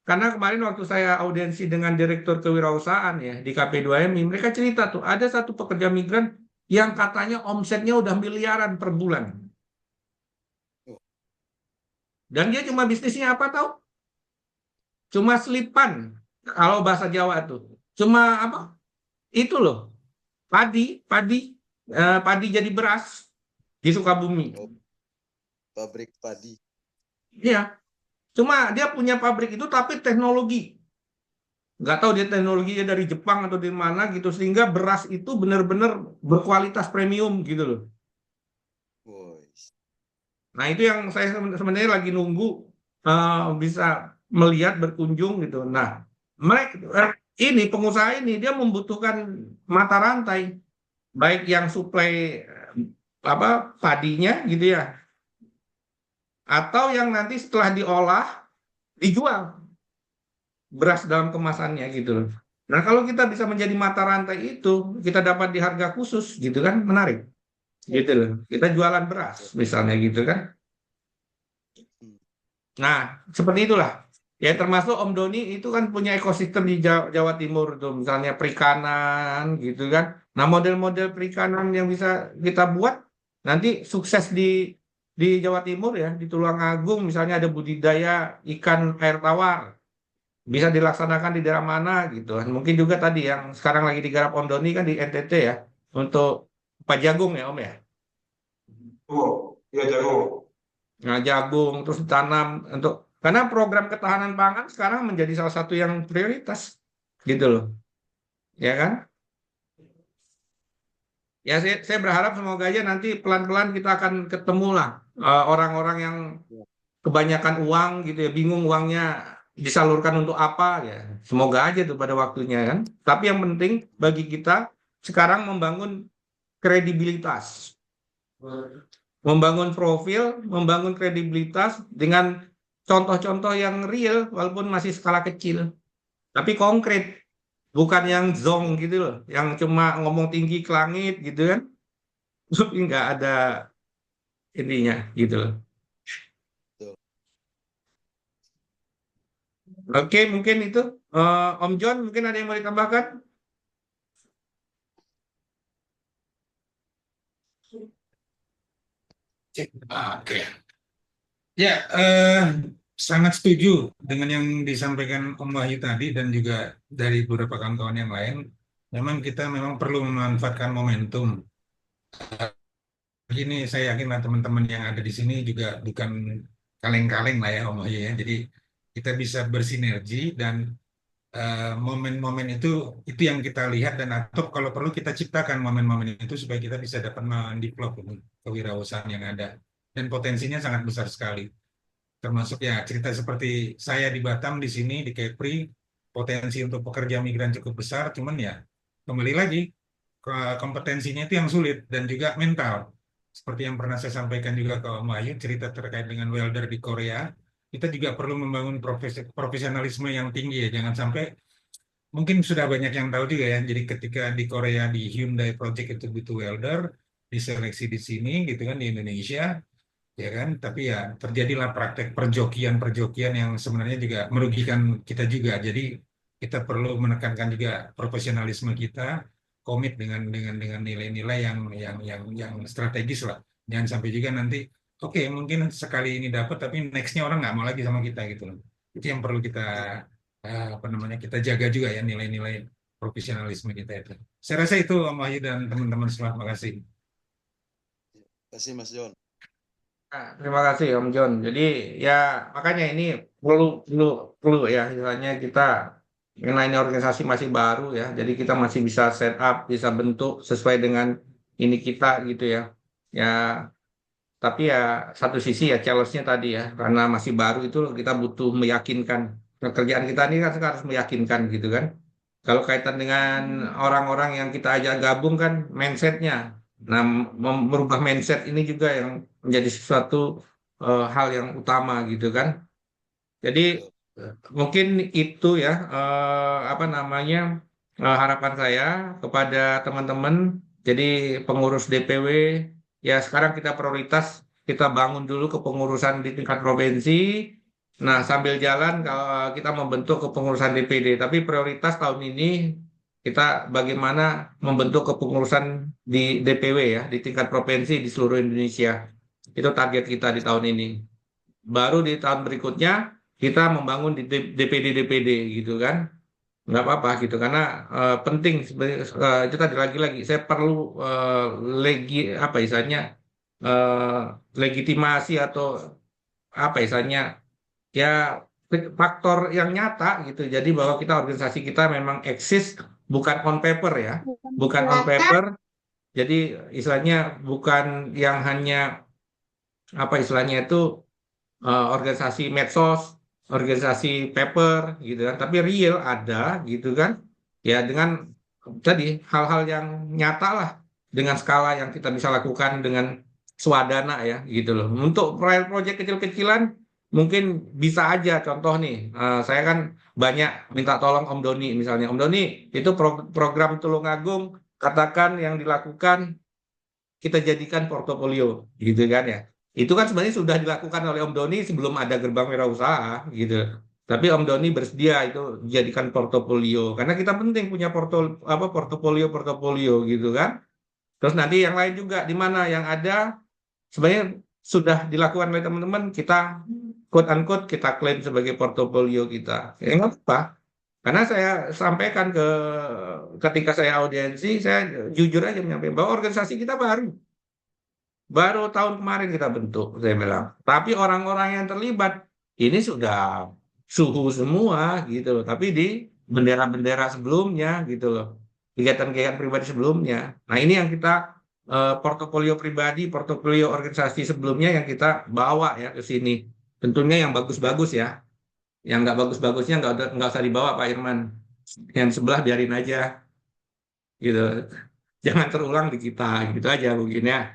karena kemarin waktu saya audiensi dengan Direktur Kewirausahaan ya di KP2MI, mereka cerita tuh ada satu pekerja migran yang katanya omsetnya udah miliaran per bulan. Dan dia cuma bisnisnya apa tahu? Cuma selipan kalau bahasa Jawa tuh. Cuma apa? Itu loh. Padi padi jadi beras di Sukabumi. Oh, pabrik padi. Iya. Cuma dia punya pabrik itu tapi teknologi. Nggak tahu dia teknologinya dari Jepang atau dari mana gitu sehingga beras itu benar-benar berkualitas premium gitu loh. Boys. Nah, itu yang saya sebenarnya lagi nunggu bisa melihat berkunjung gitu. Nah, mereka ini pengusaha ini dia membutuhkan mata rantai baik yang suplai apa padinya gitu ya atau yang nanti setelah diolah dijual beras dalam kemasannya gitu loh. Nah, kalau kita bisa menjadi mata rantai itu, kita dapat di harga khusus gitu kan, menarik. Gitu loh. Kita jualan beras misalnya gitu kan. Nah, seperti itulah. Ya termasuk Om Doni itu kan punya ekosistem di Jawa Timur tuh, misalnya perikanan gitu kan. Nah, model-model perikanan yang bisa kita buat nanti sukses di Jawa Timur ya, di Tulungagung misalnya ada budidaya ikan air tawar. Bisa dilaksanakan di daerah mana gitu kan. Mungkin juga tadi yang sekarang lagi digarap Om Doni kan di NTT ya, untuk Pak Jagung ya Om ya. Oh, ya jago. Nah, jagung terus ditanam untuk karena program ketahanan pangan sekarang menjadi salah satu yang prioritas gitu loh. Ya kan? Ya saya berharap semoga aja nanti pelan-pelan kita akan ketemu lah orang-orang yang kebanyakan uang gitu ya, bingung uangnya disalurkan untuk apa ya. Semoga aja tuh pada waktunya kan. Tapi yang penting bagi kita sekarang membangun kredibilitas, membangun profil, membangun kredibilitas dengan contoh-contoh yang real walaupun masih skala kecil, tapi konkret, bukan yang zong gitu loh, yang cuma ngomong tinggi ke langit gitu kan, tapi nggak ada intinya gitu loh. Betul. Oke, mungkin itu Om John mungkin ada yang mau ditambahkan? Oke. Ya, sangat setuju dengan yang disampaikan Om Wahyu tadi dan juga dari beberapa kawan-kawan yang lain. Memang kita memang perlu memanfaatkan momentum. Ini saya yakin lah teman-teman yang ada di sini juga bukan kaleng-kaleng lah ya Om Wahyu ya. Jadi kita bisa bersinergi dan momen-momen itu yang kita lihat dan atau kalau perlu kita ciptakan momen-momen itu supaya kita bisa dapat mendevelop kewirausahaan yang ada dan potensinya sangat besar sekali. Termasuk ya cerita seperti saya di Batam di sini di Kepri, potensi untuk pekerja migran cukup besar, cuman ya kembali lagi kompetensinya itu yang sulit dan juga mental. Seperti yang pernah saya sampaikan juga ke Om Ayu, cerita terkait dengan welder di Korea, kita juga perlu membangun profesionalisme yang tinggi ya, jangan sampai mungkin sudah banyak yang tahu juga ya. Jadi ketika di Korea di Hyundai Project itu butuh welder, diseleksi di sini gitu kan di Indonesia, ya kan? Tapi ya terjadilah praktek perjokian yang sebenarnya juga merugikan kita juga. Jadi kita perlu menekankan juga profesionalisme kita, komit dengan nilai-nilai yang strategis lah. Jangan sampai juga nanti oke, mungkin sekali ini dapat tapi nextnya orang nggak mau lagi sama kita gitu loh. Itu yang perlu kita kita jaga juga ya nilai-nilai profesionalisme kita itu. Saya rasa itu Om Wahyu dan teman-teman semua. Terima kasih. Terima kasih Mas John. Nah, terima kasih Om John. Jadi ya makanya ini perlu ya, istilahnya kita karena ini organisasi masih baru ya, jadi kita masih bisa set up, bisa bentuk sesuai dengan ini kita gitu ya. Ya, tapi ya satu sisi ya challenge-nya tadi ya, karena masih baru itu kita butuh meyakinkan. Pekerjaan kita ini kan sekarang harus meyakinkan gitu kan. Kalau kaitan dengan orang-orang yang kita ajak gabung kan mindset-nya. Nah, merubah mindset ini juga yang menjadi sesuatu hal yang utama gitu kan. Jadi mungkin itu ya harapan saya kepada teman-teman. Jadi pengurus DPW ya sekarang kita prioritas kita bangun dulu kepengurusan di tingkat provinsi. Nah, sambil jalan kalau kita membentuk kepengurusan DPD, tapi prioritas tahun ini kita bagaimana membentuk kepengurusan di DPW ya di tingkat provinsi di seluruh Indonesia. Itu target kita di tahun ini. Baru di tahun berikutnya kita membangun di DPD gitu kan, nggak apa-apa gitu karena penting itu tadi lagi-lagi saya perlu legitimasi atau apa istilahnya ya faktor yang nyata gitu, jadi bahwa kita organisasi kita memang eksis bukan on paper ya, bukan on paper, jadi istilahnya bukan yang hanya apa istilahnya itu organisasi medsos, organisasi paper gitu kan, tapi real ada gitu kan. Ya dengan tadi hal-hal yang nyata lah dengan skala yang kita bisa lakukan dengan swadana ya gitu loh. Untuk proyek kecil-kecilan mungkin bisa aja contoh nih, saya kan banyak minta tolong Om Doni misalnya. Om Doni itu program Tulungagung katakan yang dilakukan kita jadikan portofolio gitu kan ya. Itu kan sebenarnya sudah dilakukan oleh Om Doni sebelum ada gerbang wirausaha gitu. Tapi Om Doni bersedia itu dijadikan portofolio karena kita penting punya portofolio gitu kan. Terus nanti yang lain juga di mana yang ada sebenarnya sudah dilakukan oleh teman-teman, kita quote unquote kita klaim sebagai portofolio kita. Ya nggak apa. Karena saya sampaikan ketika saya audiensi, saya jujur aja menyampaikan bahwa organisasi kita baru tahun kemarin kita bentuk, saya bilang. Tapi orang-orang yang terlibat ini sudah suhu semua gitu loh. Tapi di bendera-bendera sebelumnya gitu loh, kegiatan-kegiatan pribadi sebelumnya. Nah ini yang kita portofolio pribadi, portofolio organisasi sebelumnya yang kita bawa ya ke sini. tentunya yang bagus-bagus ya. Yang nggak bagus-bagusnya nggak usah dibawa Pak Irman. Yang sebelah biarin aja gitu. Jangan terulang di kita gitu aja mungkin ya.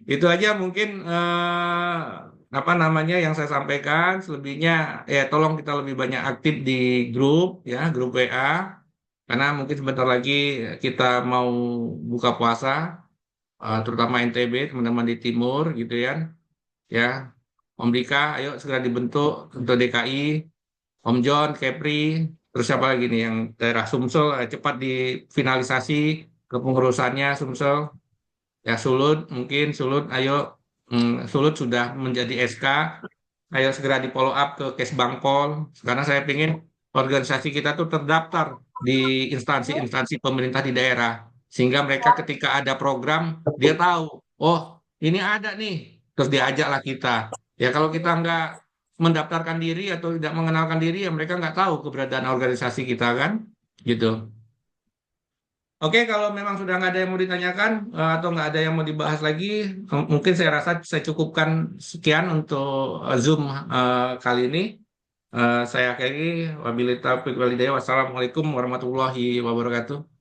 Itu aja mungkin apa namanya yang saya sampaikan. Selebihnya ya tolong kita lebih banyak aktif di grup ya, grup WA. Karena mungkin sebentar lagi kita mau buka puasa, terutama NTB, teman-teman di timur gitu ya. Ya, Om Dika, ayo segera dibentuk untuk DKI. Om John, Kepri, terus siapa lagi nih yang daerah Sumsel cepat difinalisasi kepengurusannya Sumsel. Ya Sulut mungkin Sulut, ayo Sulut sudah menjadi SK, ayo segera di follow up ke Kesbangpol. Karena saya ingin organisasi kita tuh terdaftar di instansi-instansi pemerintah di daerah, sehingga mereka ketika ada program dia tahu, oh ini ada nih, terus diajaklah kita. Ya kalau kita nggak mendaftarkan diri atau tidak mengenalkan diri, ya mereka nggak tahu keberadaan organisasi kita kan, gitu. Oke, kalau memang sudah nggak ada yang mau ditanyakan atau nggak ada yang mau dibahas lagi, mungkin saya rasa saya cukupkan sekian untuk Zoom kali ini. Saya akhiri, wabillahi taufiq wal hidayah. Wassalamualaikum warahmatullahi wabarakatuh.